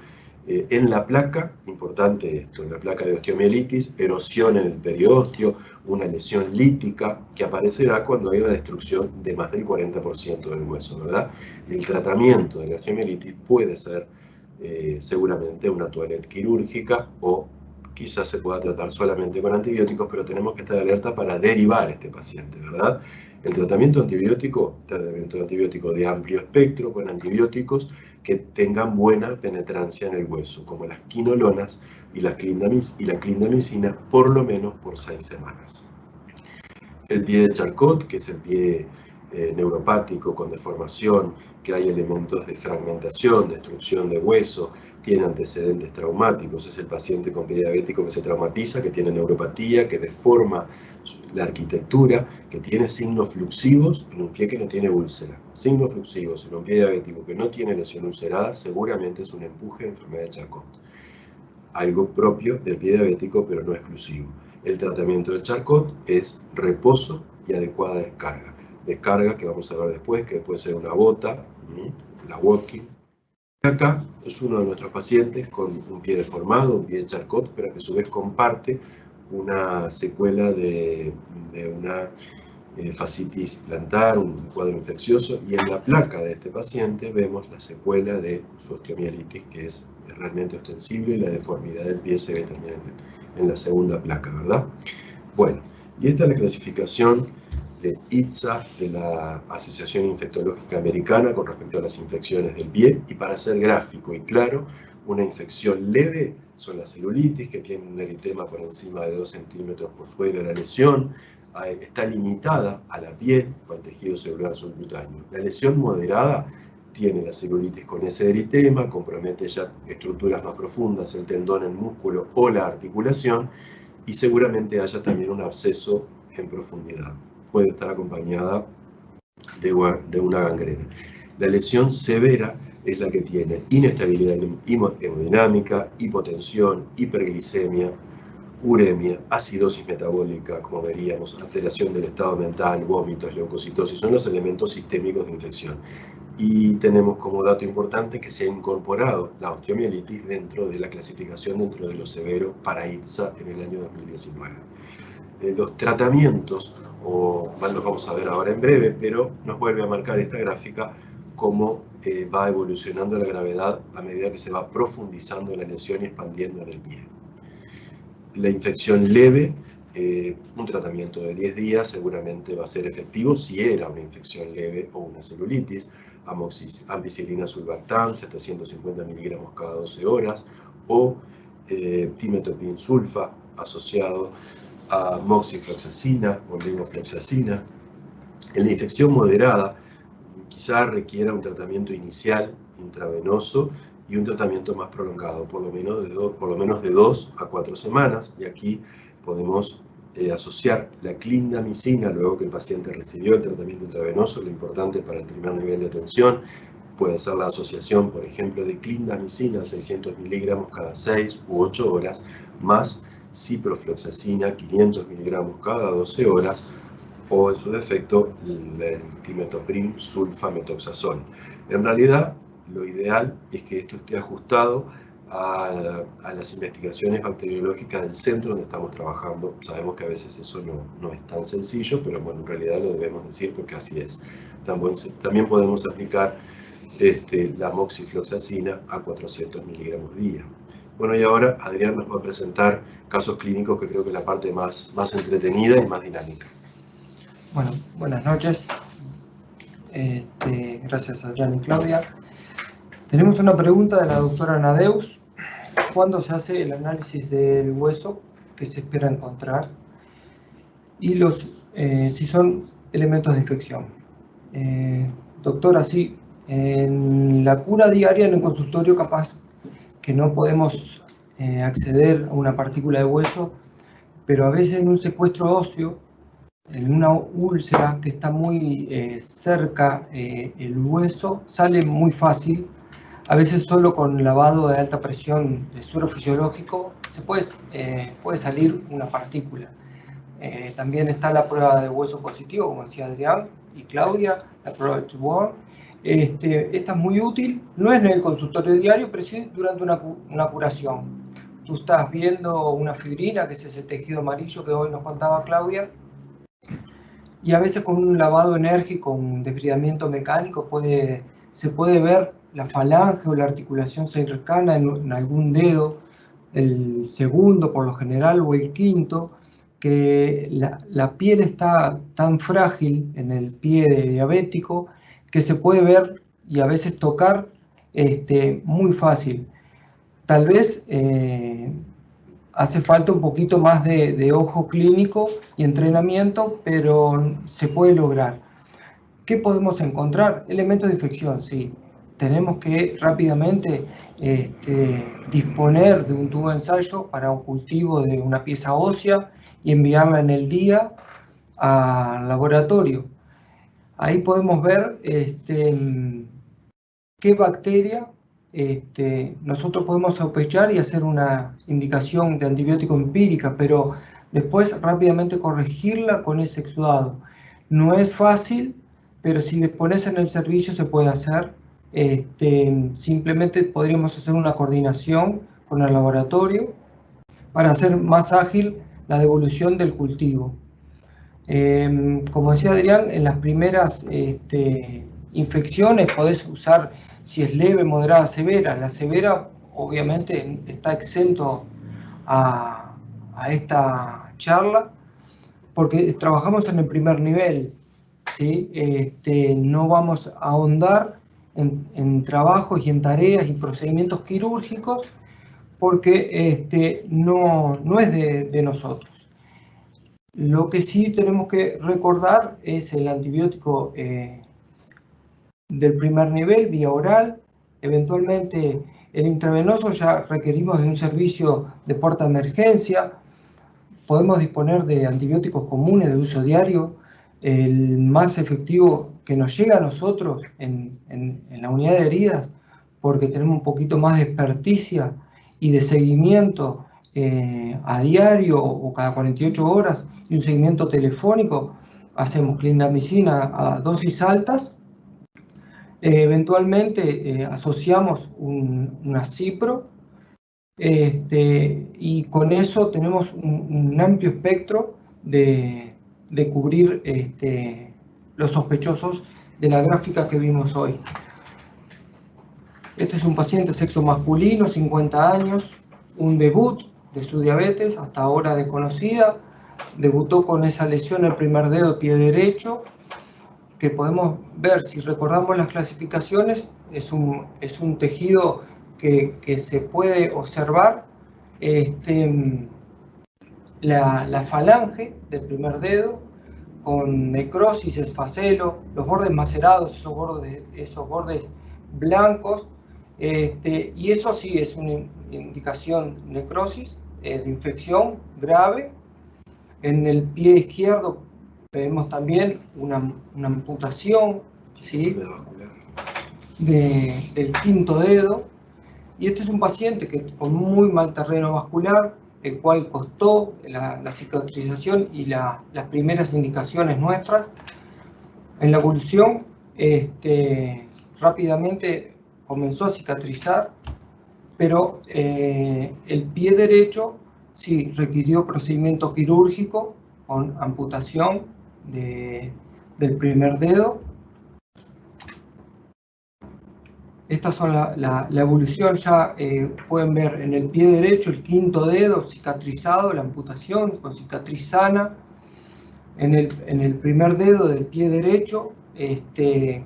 En la placa, importante esto, en la placa de osteomielitis, erosión en el periósteo, una lesión lítica que aparecerá cuando hay una destrucción de más del 40% del hueso, ¿verdad? El tratamiento de la osteomielitis puede ser seguramente una toilette quirúrgica o quizás se pueda tratar solamente con antibióticos, pero tenemos que estar alerta para derivar a este paciente, ¿verdad? El tratamiento antibiótico de amplio espectro, con antibióticos que tengan buena penetrancia en el hueso, como las quinolonas y la clindamicina, por lo menos por 6 semanas. El pie de Charcot, que es el pie neuropático con deformación, que hay elementos de fragmentación, destrucción de hueso, tiene antecedentes traumáticos, es el paciente con pie diabético que se traumatiza, que tiene neuropatía, que deforma la arquitectura, que tiene signos fluxivos en un pie que no tiene úlcera. Signos fluxivos en un pie diabético que no tiene lesión ulcerada seguramente es un empuje de enfermedad de Charcot. Algo propio del pie diabético, pero no exclusivo. El tratamiento del Charcot es reposo y adecuada descarga. Descarga que vamos a ver después, que puede ser una bota, la walking. Acá es uno de nuestros pacientes con un pie deformado, un pie de Charcot, pero que a su vez comparte una secuela de una fascitis plantar, un cuadro infeccioso, y en la placa de este paciente vemos la secuela de su osteomielitis, que es realmente ostensible, y la deformidad del pie se ve también en la segunda placa, ¿verdad? Bueno, y esta es la clasificación de ITSA, de la Asociación Infectológica Americana, con respecto a las infecciones del pie, y para ser gráfico y claro, una infección leve son las celulitis, que tienen un eritema por encima de 2 centímetros por fuera de la lesión, está limitada a la piel o al tejido celular subcutáneo. La lesión moderada tiene la celulitis con ese eritema, compromete ya estructuras más profundas, el tendón, el músculo o la articulación, y seguramente haya también un absceso en profundidad. Puede estar acompañada de una gangrena. La lesión severa es la que tiene inestabilidad hemodinámica, hipotensión, hiperglicemia, uremia, acidosis metabólica, como veríamos, alteración del estado mental, vómitos, leucocitosis, son los elementos sistémicos de infección. Y tenemos como dato importante que se ha incorporado la osteomielitis dentro de la clasificación dentro de lo severo para ITSA en el año 2019. Los tratamientos, los vamos a ver ahora en breve, pero nos vuelve a marcar esta gráfica cómo va evolucionando la gravedad a medida que se va profundizando la lesión y expandiendo en el pie. La infección leve, un tratamiento de 10 días seguramente va a ser efectivo si era una infección leve o una celulitis. Ampicilina sulbactam, 750 miligramos cada 12 horas, o timetoprim sulfa asociado a moxifloxacina o levofloxacina. En la infección moderada, quizá requiera un tratamiento inicial intravenoso y un tratamiento más prolongado, por lo menos de 2 a 4 semanas, y aquí podemos asociar la clindamicina luego que el paciente recibió el tratamiento intravenoso. Lo importante para el primer nivel de atención puede ser la asociación, por ejemplo, de clindamicina, 600 miligramos cada 6 u 8 horas, más ciprofloxacina, 500 miligramos cada 12 horas, o en su defecto el timetoprim sulfametoxazol. En realidad, lo ideal es que esto esté ajustado a las investigaciones bacteriológicas del centro donde estamos trabajando. Sabemos que a veces eso no es tan sencillo, pero bueno, en realidad lo debemos decir porque así es. También podemos aplicar la moxifloxacina a 400 miligramos día. Bueno, y ahora Adrián nos va a presentar casos clínicos, que creo que es la parte más entretenida y más dinámica. Bueno, buenas noches. Gracias Adrián y Claudia. Tenemos una pregunta de la doctora Nadeus. ¿Cuándo se hace el análisis del hueso que se espera encontrar? Y si son elementos de infección. Doctora, sí, en la cura diaria en el consultorio capaz que no podemos acceder a una partícula de hueso, pero a veces en un secuestro óseo, en una úlcera que está muy cerca el hueso, sale muy fácil. A veces solo con lavado de alta presión de suero fisiológico puede salir una partícula. También está la prueba de hueso positivo, como decía Adrián y Claudia, la prueba de Tubón. Esta es muy útil, no es en el consultorio diario, pero sí durante una curación. Tú estás viendo una fibrina, que es ese tejido amarillo que hoy nos contaba Claudia, y a veces con un lavado enérgico, un desbridamiento mecánico, se puede ver la falange o la articulación cercana en algún dedo, el segundo por lo general o el quinto, que la piel está tan frágil en el pie diabético que se puede ver y a veces tocar muy fácil. Tal vez hace falta un poquito más de ojo clínico y entrenamiento, pero se puede lograr. ¿Qué podemos encontrar? Elementos de infección, sí. Tenemos que rápidamente disponer de un tubo de ensayo para un cultivo de una pieza ósea y enviarla en el día al laboratorio. Ahí podemos ver qué bacteria nosotros podemos sospechar y hacer una indicación de antibiótico empírica, pero después rápidamente corregirla con ese exudado. No es fácil, pero si le pones en el servicio se puede hacer. Simplemente podríamos hacer una coordinación con el laboratorio para hacer más ágil la devolución del cultivo. Como decía Adrián, en las primeras infecciones podés usar, si es leve, moderada, severa. La severa obviamente está exento a esta charla porque trabajamos en el primer nivel, ¿sí? No vamos a ahondar en trabajos y en tareas y procedimientos quirúrgicos porque no es de nosotros. Lo que sí tenemos que recordar es el antibiótico del primer nivel, vía oral. Eventualmente el intravenoso ya requerimos de un servicio de puerta de emergencia. Podemos disponer de antibióticos comunes de uso diario. El más efectivo que nos llega a nosotros en la unidad de heridas, porque tenemos un poquito más de experticia y de seguimiento a diario o cada 48 horas y un seguimiento telefónico. Hacemos clindamicina a dosis altas. Eventualmente asociamos una cipro y con eso tenemos un amplio espectro de cubrir los sospechosos de la gráfica que vimos hoy. Este es un paciente sexo masculino, 50 años, un debut de su diabetes, hasta ahora desconocida. Debutó con esa lesión en el primer dedo pie derecho, que podemos ver, si recordamos las clasificaciones, es un tejido que se puede observar la falange del primer dedo con necrosis, esfacelo, los bordes macerados, esos bordes blancos, y eso sí es una indicación necrosis, de infección grave. En el pie izquierdo vemos también una amputación, ¿sí?, del quinto dedo. Y este es un paciente con muy mal terreno vascular, el cual costó la cicatrización y las primeras indicaciones nuestras. En la evolución, rápidamente comenzó a cicatrizar, pero el pie derecho sí requirió procedimiento quirúrgico con amputación del primer dedo. Estas son la evolución, ya pueden ver en el pie derecho el quinto dedo cicatrizado, la amputación con cicatriz sana. En el primer dedo del pie derecho,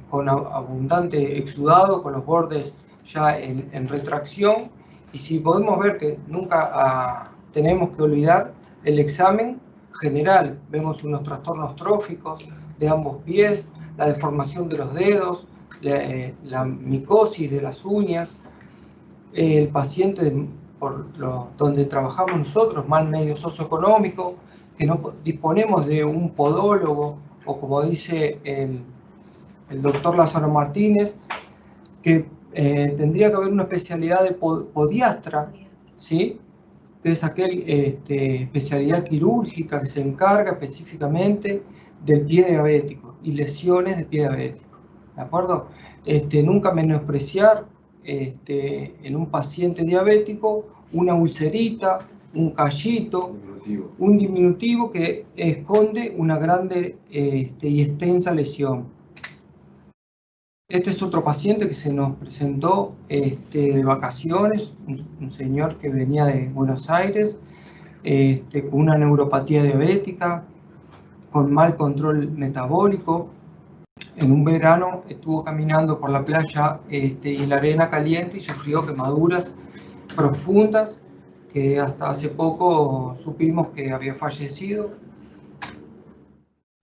con abundante exudado, con los bordes ya en retracción. Y si podemos ver que nunca tenemos que olvidar el examen general, vemos unos trastornos tróficos de ambos pies, la deformación de los dedos, la micosis de las uñas. El paciente donde trabajamos nosotros, mal medio socioeconómico, que no disponemos de un podólogo, o como dice el doctor Lázaro Martínez, que tendría que haber una especialidad de podiastra, ¿sí?, que es aquella especialidad quirúrgica que se encarga específicamente del pie diabético y lesiones del pie diabético, ¿de acuerdo? Nunca menospreciar en un paciente diabético una ulcerita, un callito, un diminutivo que esconde una grande y extensa lesión. Este es otro paciente que se nos presentó de vacaciones, un señor que venía de Buenos Aires, con una neuropatía diabética, con mal control metabólico. En un verano estuvo caminando por la playa y la arena caliente y sufrió quemaduras profundas que hasta hace poco supimos que había fallecido.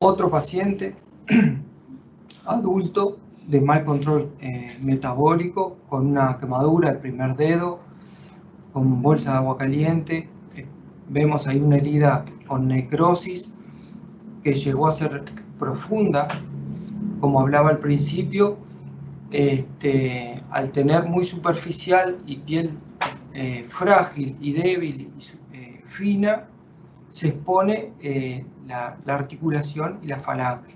Otro paciente adulto de mal control metabólico, con una quemadura del primer dedo, con bolsa de agua caliente. Vemos ahí una herida con necrosis que llegó a ser profunda, como hablaba al principio. Al tener muy superficial y piel frágil y débil y fina, se expone la articulación y la falange.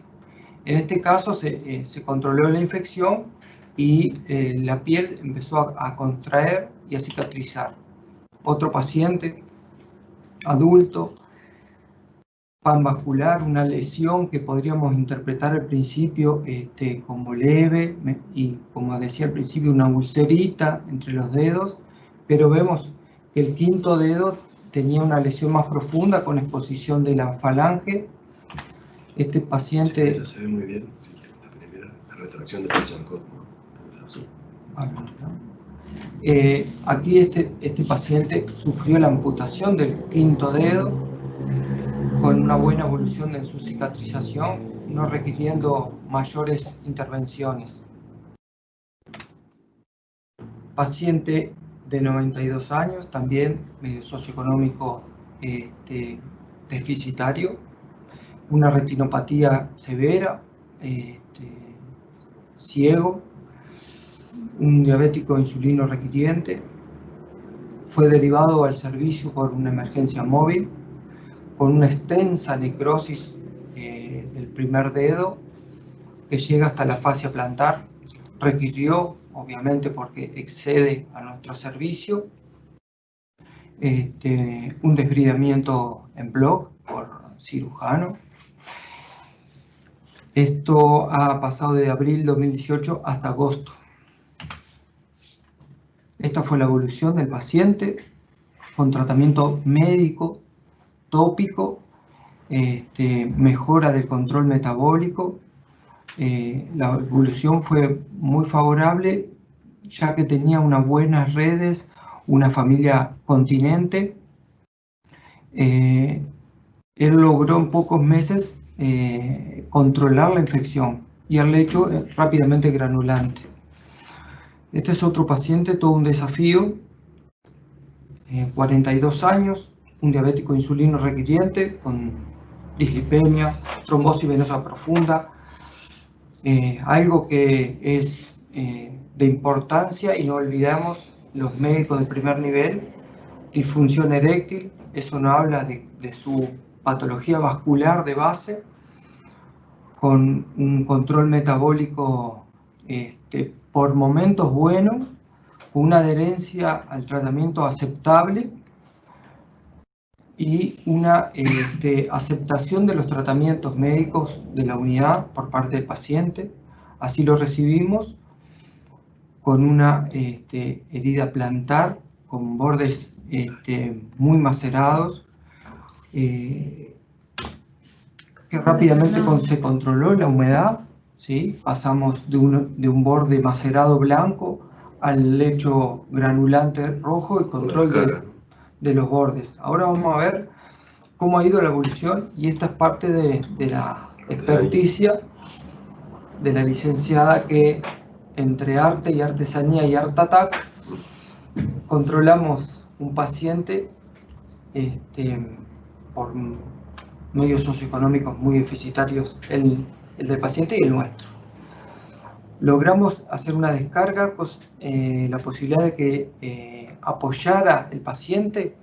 En este caso se controló la infección y la piel empezó a contraer y a cicatrizar. Otro paciente adulto, panvascular, una lesión que podríamos interpretar al principio como leve y, como decía al principio, una ulcerita entre los dedos, pero vemos que el quinto dedo tenía una lesión más profunda con exposición de la falange. Este paciente... Sí, esa se ve muy bien, sí, la primera, la retracción de Charcot, ¿no? Sí. Aquí este paciente sufrió la amputación del quinto dedo con una buena evolución en su cicatrización, no requiriendo mayores intervenciones. Paciente de 92 años, también medio socioeconómico deficitario, una retinopatía severa, ciego, un diabético insulino requiriente. Fue derivado al servicio por una emergencia móvil, con una extensa necrosis del primer dedo que llega hasta la fascia plantar. Requirió, obviamente porque excede a nuestro servicio, un desbridamiento en bloc por cirujano. Esto ha pasado de abril 2018 hasta agosto. Esta fue la evolución del paciente con tratamiento médico, tópico, mejora del control metabólico. La evolución fue muy favorable, ya que tenía unas buenas redes, una familia continente. Él logró en pocos meses controlar la infección y el lecho rápidamente granulante. Este es otro paciente, todo un desafío, 42 años, un diabético insulino requiriente con dislipemia, trombosis venosa profunda, algo que es de importancia, y no olvidamos los médicos de primer nivel, disfunción eréctil. Eso nos habla de su patología vascular de base, con un control metabólico por momentos bueno, con una adherencia al tratamiento aceptable y una aceptación de los tratamientos médicos de la unidad por parte del paciente. Así lo recibimos, con una herida plantar con bordes muy macerados, que rápidamente se controló la humedad, ¿sí? Pasamos de un borde macerado blanco al lecho granulante rojo y control de los bordes. Ahora vamos a ver cómo ha ido la evolución, y esta es parte de la experticia de la licenciada, que entre arte y artesanía y Art Attack controlamos un paciente por medios socioeconómicos muy deficitarios, el del paciente y el nuestro. Logramos hacer una descarga, la posibilidad de que apoyara el paciente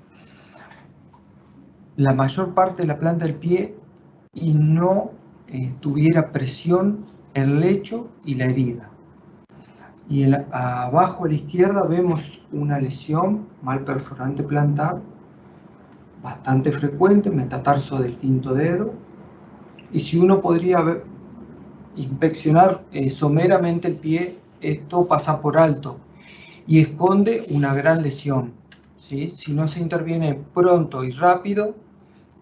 la mayor parte de la planta del pie y no tuviera presión el lecho y la herida. Y abajo a la izquierda vemos una lesión mal perforante plantar, bastante frecuente, metatarso del quinto dedo. Y si uno podría inspeccionar someramente el pie, esto pasa por alto y esconde una gran lesión, ¿sí? Si no se interviene pronto y rápido,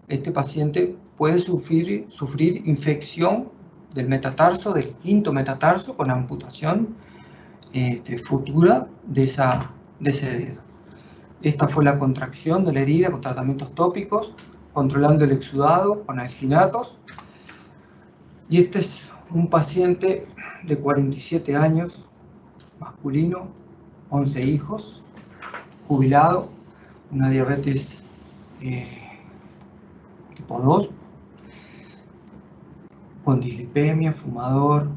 este paciente puede sufrir infección del metatarso, del quinto metatarso, con amputación futura de ese dedo. Esta fue la contracción de la herida con tratamientos tópicos, controlando el exudado con alginatos. Y este es un paciente de 47 años, masculino, 11 hijos, jubilado, una diabetes tipo 2, con dislipemia, fumador,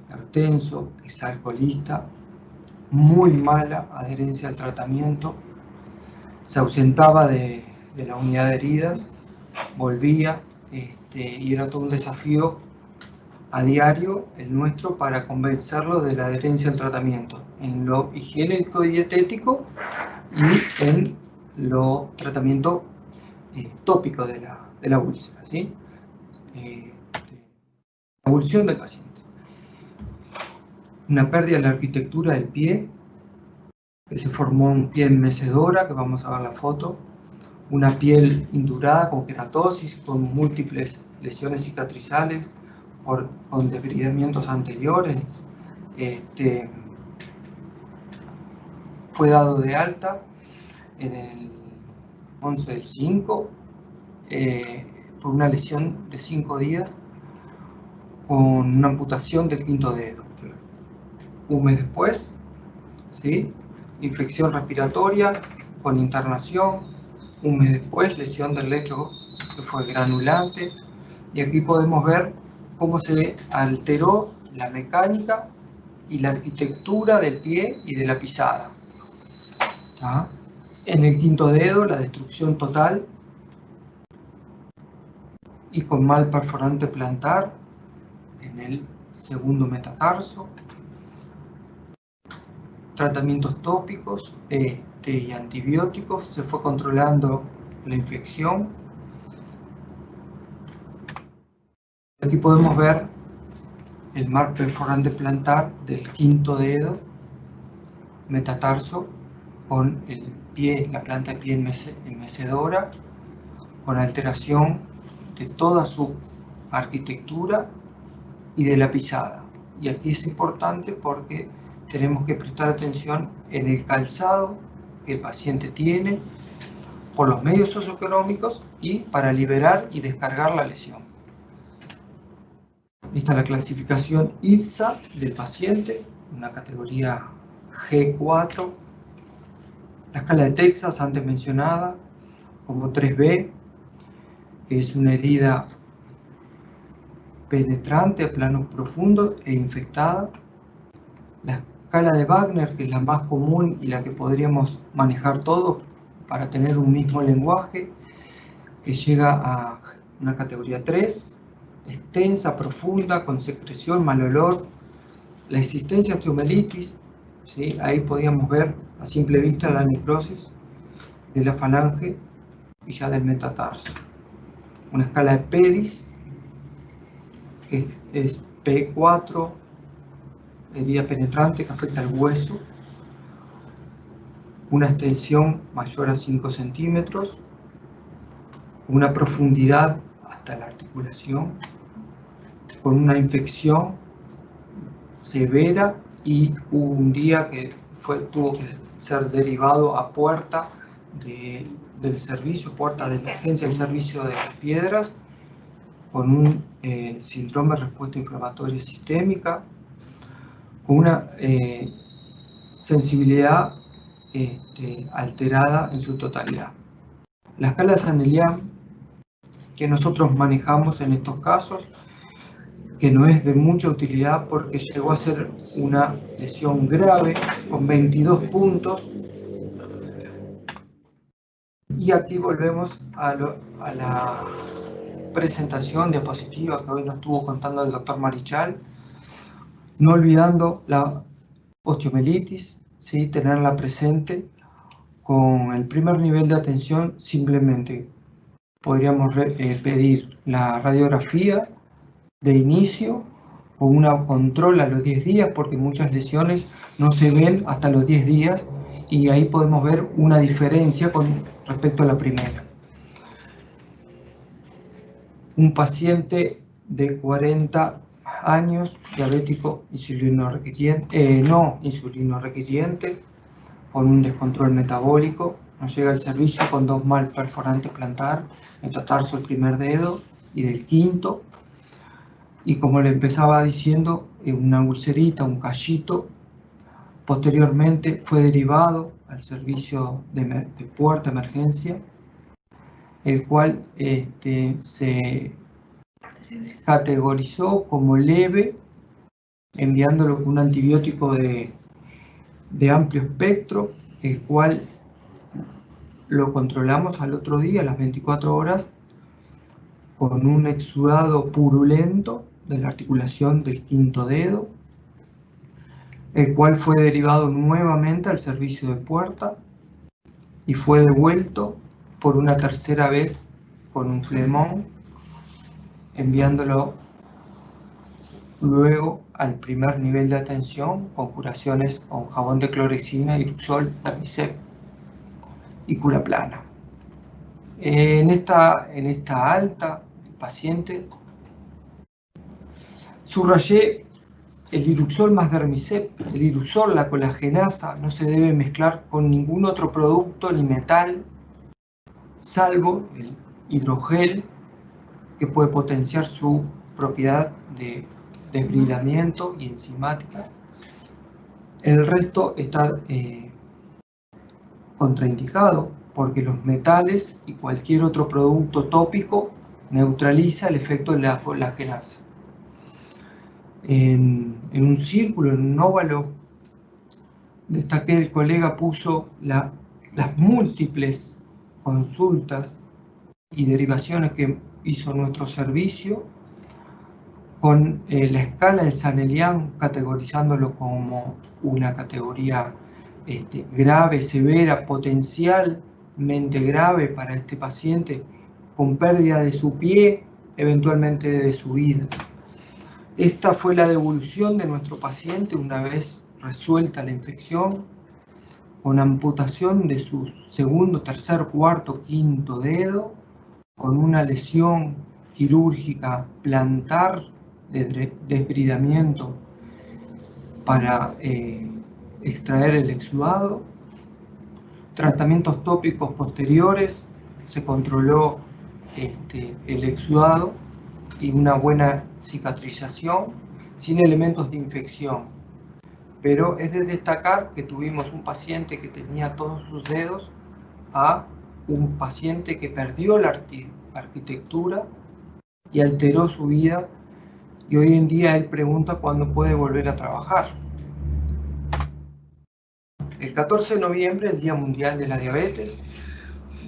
hipertenso, exalcoholista, muy mala adherencia al tratamiento, se ausentaba de la unidad de heridas, volvía, y era todo un desafío a diario el nuestro para convencerlo de la adherencia al tratamiento, en lo higiénico y dietético y en lo tratamiento tópico de la úlcera, ¿sí? La evolución del paciente. Una pérdida de la arquitectura del pie, que se formó un pie en mecedora, que vamos a ver la foto, una piel indurada con queratosis, con múltiples lesiones cicatrizales, con desbridamientos anteriores. Fue dado de alta en el 11/5 por una lesión de 5 días con una amputación del quinto dedo. Un mes después, ¿sí? Infección respiratoria con internación. Un mes después, lesión del lecho que fue granulante. Y aquí podemos ver cómo se alteró la mecánica y la arquitectura del pie y de la pisada. ¿Ah? En el quinto dedo, la destrucción total y con mal perforante plantar en el segundo metatarso. Tratamientos tópicos y antibióticos, se fue controlando la infección. Aquí podemos ver el mal perforante plantar del quinto dedo, metatarso, con el pie, la planta de pie en mecedora, con alteración de toda su arquitectura y de la pisada. Y aquí es importante porque tenemos que prestar atención en el calzado que el paciente tiene por los medios socioeconómicos y para liberar y descargar la lesión. Esta es la clasificación ITSA del paciente, una categoría G4. La escala de Texas, antes mencionada, como 3B, que es una herida penetrante a planos profundos e infectada. La escala de Wagner, que es la más común y la que podríamos manejar todos para tener un mismo lenguaje, que llega a una categoría 3, extensa, profunda, con secreción, mal olor. La existencia de osteomelitis, ¿sí? Ahí podíamos ver a simple vista la necrosis de la falange y ya del metatarso. Una escala de PEDIS, que es P4, herida penetrante que afecta al hueso. Una extensión mayor a 5 centímetros, una profundidad hasta la articulación, con una infección severa, y hubo un día que tuvo que ser derivado a puerta del servicio, puerta de emergencia del servicio de las piedras, con un síndrome de respuesta inflamatoria sistémica, con una sensibilidad alterada en su totalidad. La escala de San-Elian que nosotros manejamos en estos casos, que no es de mucha utilidad porque llegó a ser una lesión grave con 22 puntos. Y aquí volvemos a la presentación diapositiva que hoy nos estuvo contando el doctor Marichal, no olvidando la osteomelitis, ¿sí? Tenerla presente. Con el primer nivel de atención simplemente podríamos pedir la radiografía de inicio con una control a los 10 días, porque muchas lesiones no se ven hasta los 10 días, y ahí podemos ver una diferencia con respecto a la primera. Un paciente de 40 años, diabético no insulino requiriente, con un descontrol metabólico, nos llega al servicio con 2 mal perforantes plantar, metatarso el primer dedo y del quinto, y como le empezaba diciendo, una ulcerita, un callito. Posteriormente fue derivado al servicio de puerta emergencia, el cual se categorizó como leve, enviándolo con un antibiótico de amplio espectro, el cual lo controlamos al otro día, a las 24 horas, con un exudado purulento de la articulación del quinto dedo, el cual fue derivado nuevamente al servicio de puerta y fue devuelto por una tercera vez con un flemón, enviándolo luego al primer nivel de atención con curaciones con jabón de clorexina, Iruxol, Damicep y cura plana. En esta alta paciente subrayé el Iruxol más Dermicep. El Iruxol, la colagenasa, no se debe mezclar con ningún otro producto ni metal, salvo el hidrogel, que puede potenciar su propiedad de desbridamiento y enzimática. El resto está contraindicado porque los metales y cualquier otro producto tópico neutraliza el efecto de la colagenasa. En un círculo, en un óvalo, destaqué el colega puso las múltiples consultas y derivaciones que hizo nuestro servicio con la escala del Zanelian, categorizándolo como una categoría grave, severa, potencialmente grave para este paciente, con pérdida de su pie, eventualmente de su vida. Esta fue la devolución de nuestro paciente una vez resuelta la infección, con amputación de su segundo, tercer, cuarto, quinto dedo, con una lesión quirúrgica plantar de desbridamiento para extraer el exudado, tratamientos tópicos posteriores, se controló el exudado y una buena cicatrización sin elementos de infección. Pero es de destacar que tuvimos un paciente que tenía todos sus dedos a un paciente que perdió la arquitectura y alteró su vida, y hoy en día él pregunta cuándo puede volver a trabajar. El 14 de noviembre, el Día Mundial de la Diabetes.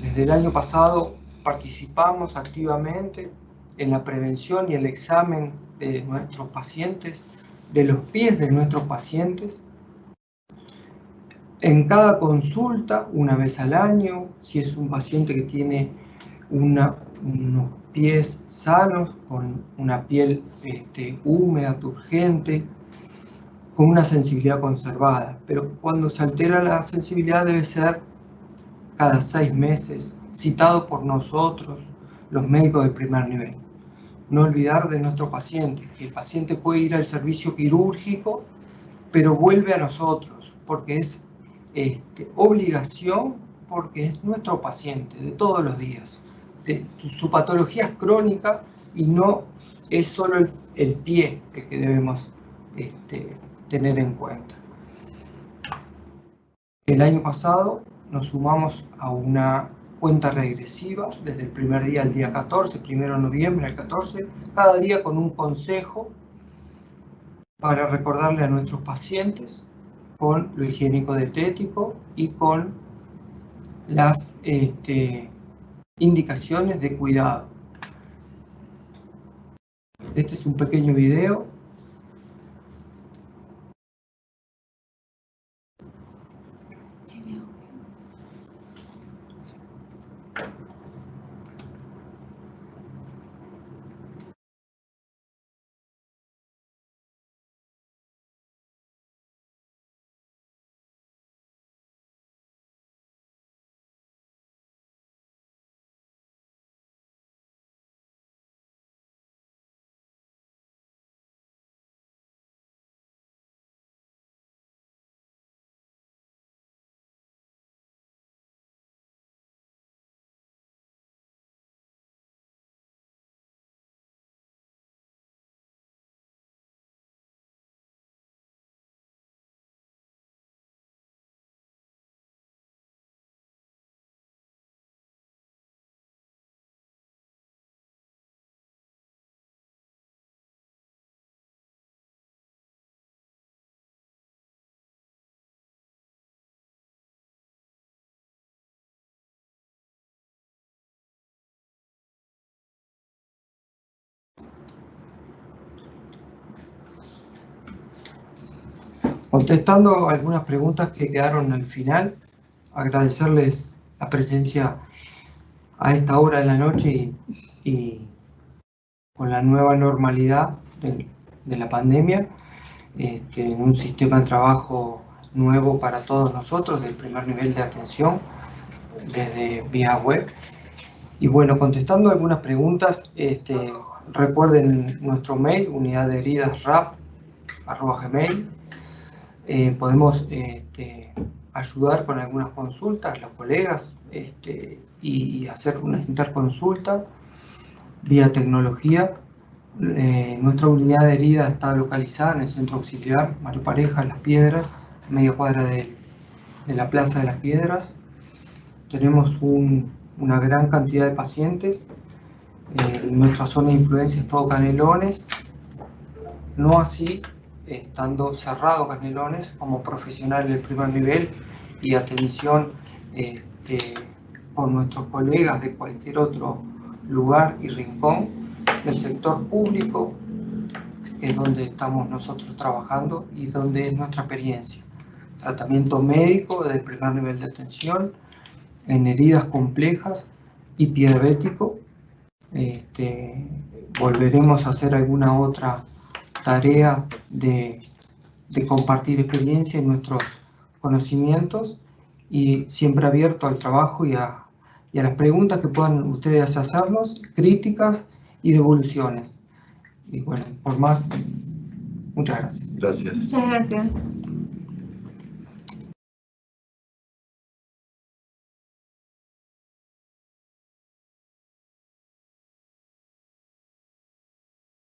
Desde el año pasado participamos activamente en la prevención y el examen de nuestros pacientes, de los pies de nuestros pacientes. En cada consulta, una vez al año, si es un paciente que tiene unos pies sanos, con una piel húmeda, turgente, con una sensibilidad conservada. Pero cuando se altera la sensibilidad debe ser cada 6 meses, citado por nosotros, los médicos de primer nivel. No olvidar de nuestro paciente, que el paciente puede ir al servicio quirúrgico, pero vuelve a nosotros, porque es obligación, porque es nuestro paciente de todos los días. Su patología es crónica y no es solo el pie el que debemos tener en cuenta. El año pasado nos sumamos a una cuenta regresiva desde el primer día al día 14, 1 de noviembre al 14, cada día con un consejo para recordarle a nuestros pacientes con lo higiénico dietético y con las indicaciones de cuidado. Este es un pequeño video Contestando algunas preguntas que quedaron al final, agradecerles la presencia a esta hora de la noche y con la nueva normalidad de la pandemia, en un sistema de trabajo nuevo para todos nosotros, del primer nivel de atención, desde vía web. Y bueno, contestando algunas preguntas, recuerden nuestro mail, unidaddeheridasrap@gmail. Podemos ayudar con algunas consultas, los colegas, y hacer una interconsulta vía tecnología. Nuestra unidad de herida está localizada en el centro auxiliar Mario Pareja, Las Piedras, media cuadra de la Plaza de las Piedras. Tenemos una gran cantidad de pacientes. Nuestra zona de influencia es todo Canelones, no así estando cerrado Canelones como profesional del primer nivel y atención con nuestros colegas de cualquier otro lugar y rincón del sector público, es donde estamos nosotros trabajando y donde es nuestra experiencia. Tratamiento médico del primer nivel de atención en heridas complejas y pie diabético. Volveremos a hacer alguna otra tarea de compartir experiencia y nuestros conocimientos, y siempre abierto al trabajo y a las preguntas que puedan ustedes hacernos, críticas y devoluciones. Y bueno, por más, muchas gracias. Gracias. Muchas gracias.